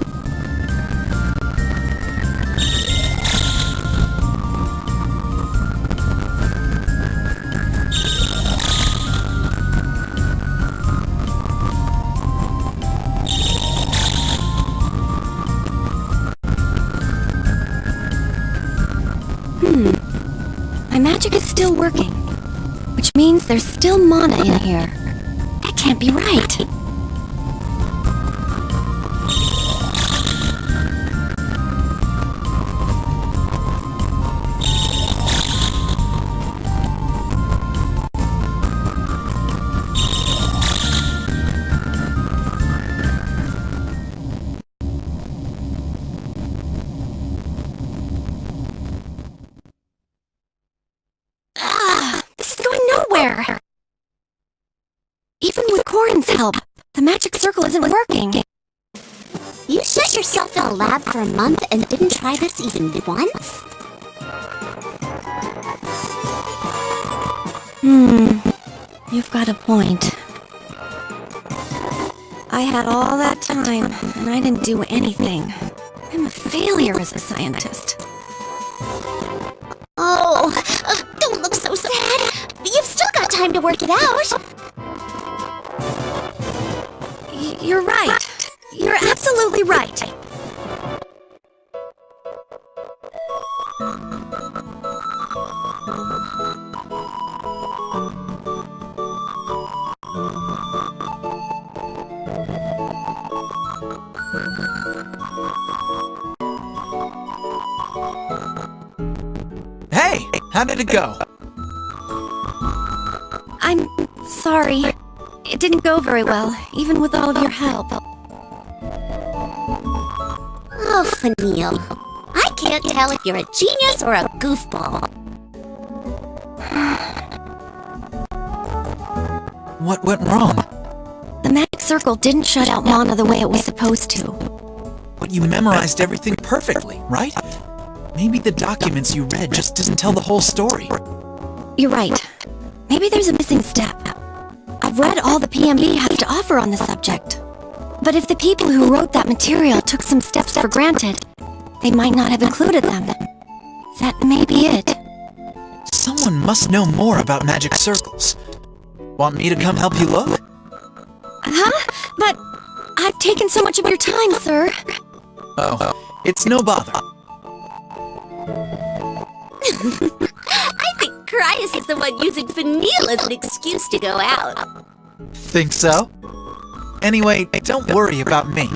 My magic is still working, which means there's still mana in here. That can't be right. Even with Corin's help, the magic circle isn't working. You shut yourself in a lab for a month and didn't try this even once? You've got a point. I had all that time, and I didn't do anything. I'm a failure as a scientist. Oh, don't look so sad. You've still got time to work it out. You're right. You're absolutely right. Hey, how did it go? I'm sorry. It didn't go very well, even with all of your help. Oh, Fanille. I can't tell if you're a genius or a goofball. What went wrong? The magic circle didn't shut out mana the way it was supposed to. But you memorized everything perfectly, right? Maybe the documents you read just didn't tell the whole story. You're right. Maybe there's a missing step. I've read all the PMB has to offer on the subject. But if the people who wrote that material took some steps for granted, they might not have included them. That may be it. Someone must know more about magic circles. Want me to come help you look? Huh? But I've taken so much of your time, sir. Oh, it's no bother. I think Cryas is the one using Fanille as an excuse to go out. Think so? Anyway, don't worry about me.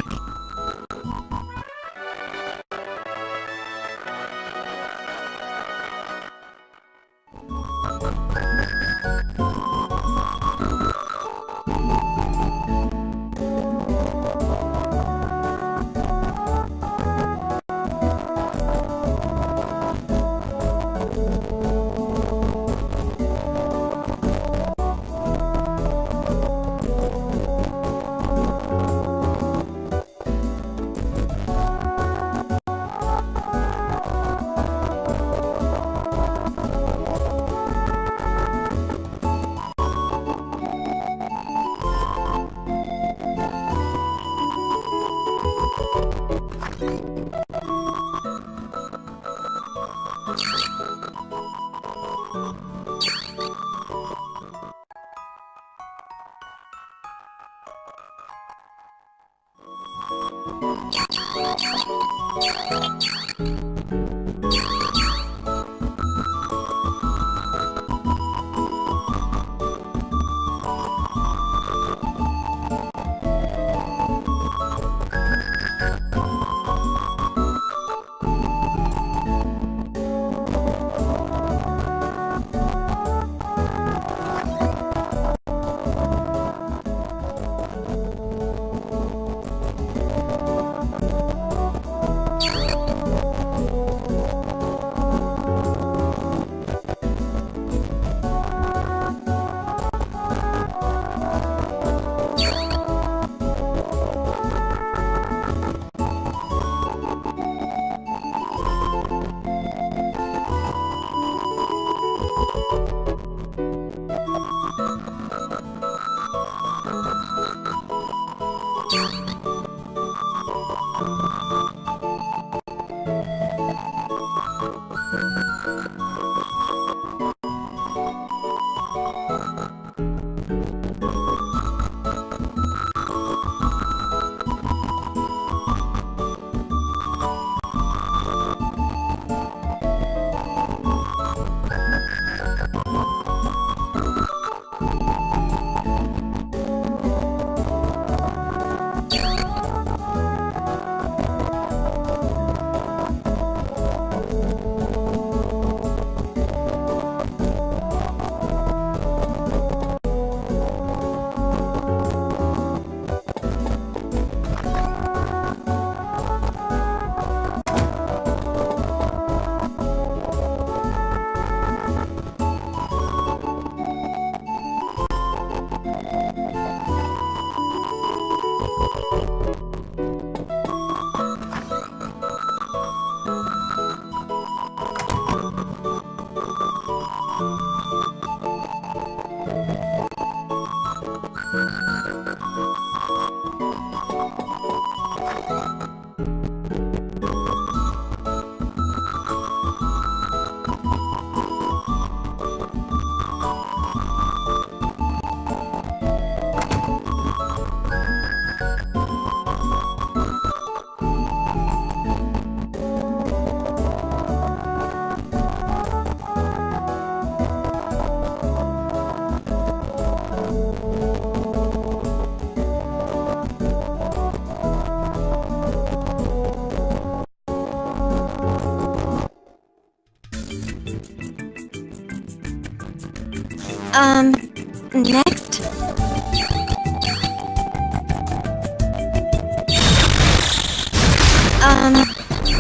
Next?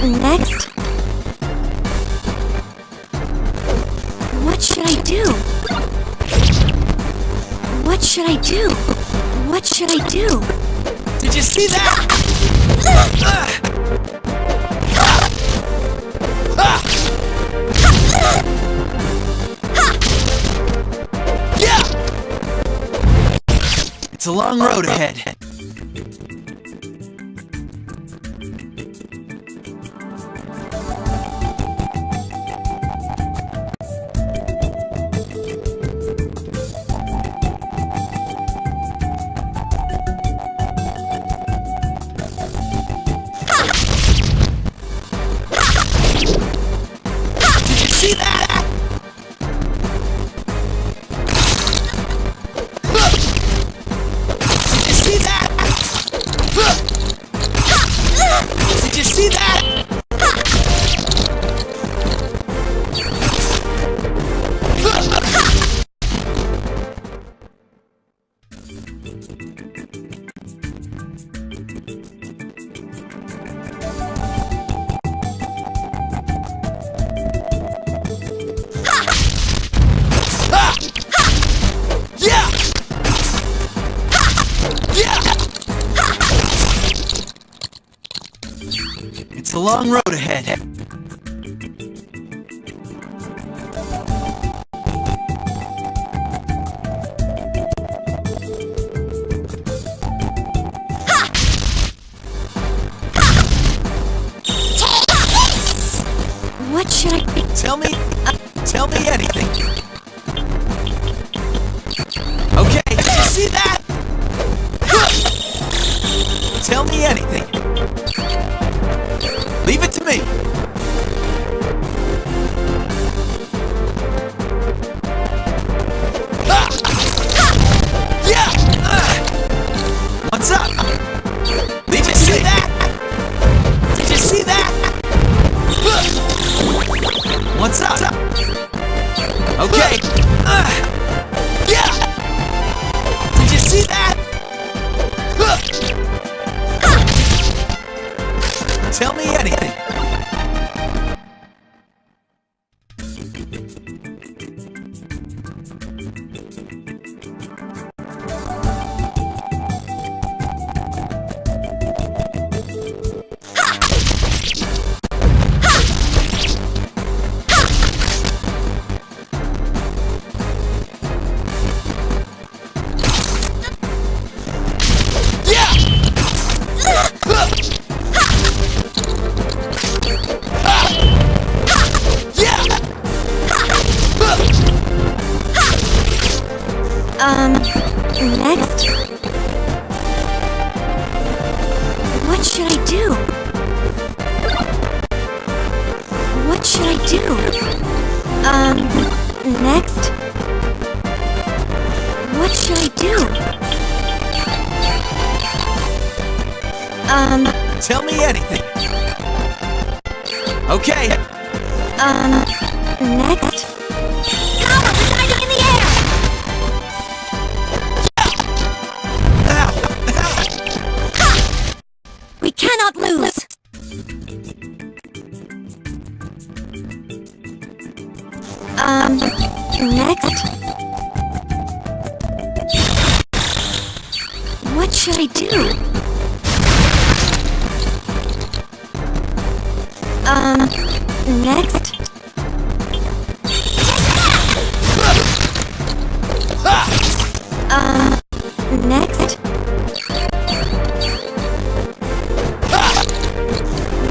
Next? What should I do? What should I do? What should I do? Did you see that? It's a long road ahead. It's a long road ahead. What should I do? Tell me anything. Okay, did you see that? Tell me anything. Okay. Yeah! Did you see that? Tell me anything. Next? What should I do? What should I do? Next? What should I do? Tell me anything. Okay. Next? Power residing in the air! We cannot lose! Next? What should I do? Next? Next?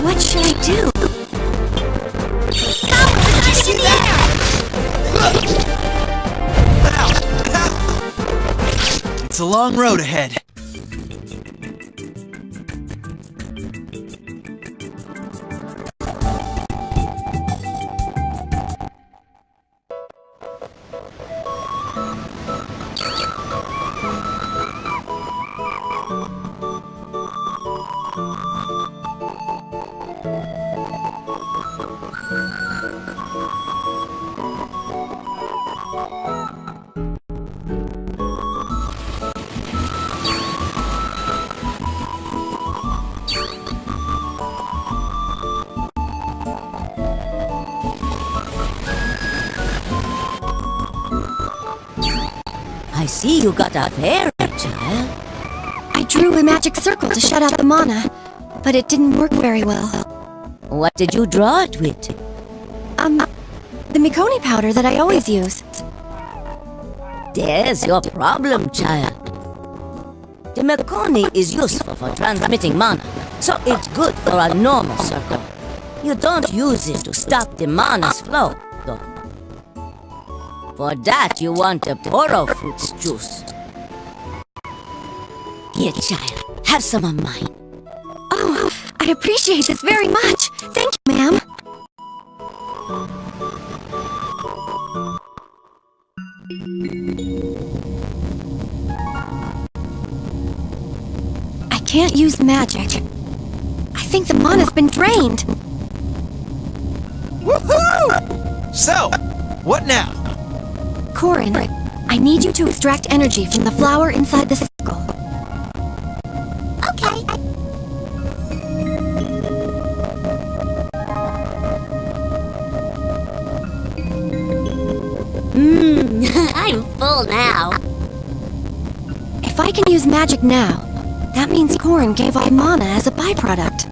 What should I do? Power residing in the air! It's a long road ahead. I see you got a fairy, child. I drew a magic circle to shut out the mana, but it didn't work very well. What did you draw it with? The Mikoni powder that I always use. There's your problem, child. The Mekoni is useful for transmitting mana, so it's good for a normal circle. You don't use it to stop the mana's flow, though. For that, you want the Boro fruit's juice. Here, child, have some of mine. Oh, I appreciate this very much. Thank you, ma'am. I can't use magic. I think the mana's been drained. Woohoo! So, what now? Corin, I need you to extract energy from the flower inside the circle. Okay. I'm full now. If I can use magic now, that means Corin gave off mana as a byproduct.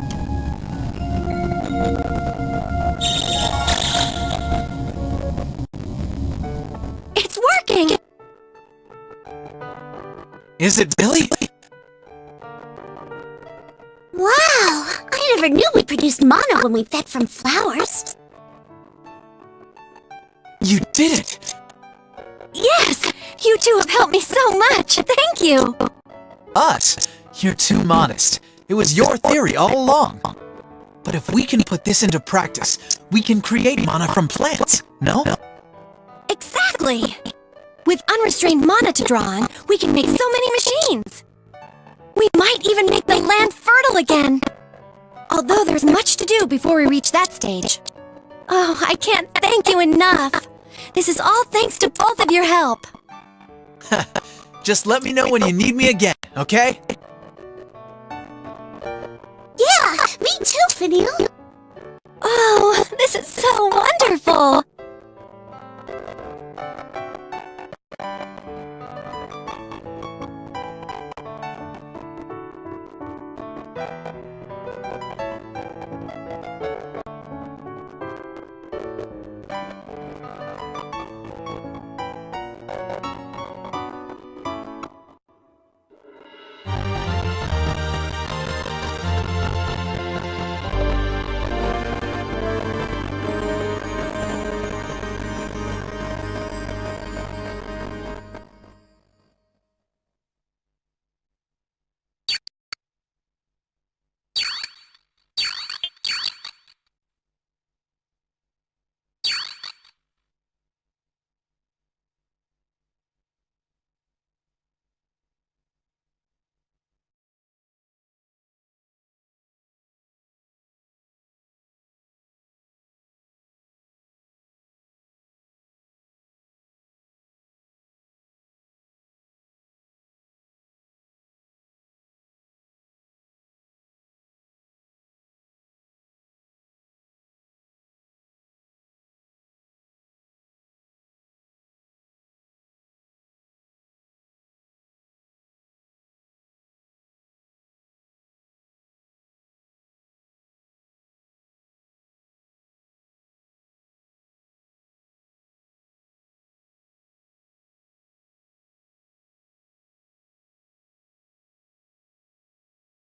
It's working! Is it really? Wow! I never knew we produced mana when we fed from flowers. You did it! Yes! You two have helped me so much! Thank you! Us? You're too modest. It was your theory all along. But if we can put this into practice, we can create mana from plants, no? Exactly! With unrestrained mana to draw on, we can make so many machines! We might even make the land fertile again! Although there's much to do before we reach that stage. Oh, I can't thank you enough! This is all thanks to both of your help. Just let me know when you need me again, okay? Yeah, me too, Fanille. Oh, this is so wonderful.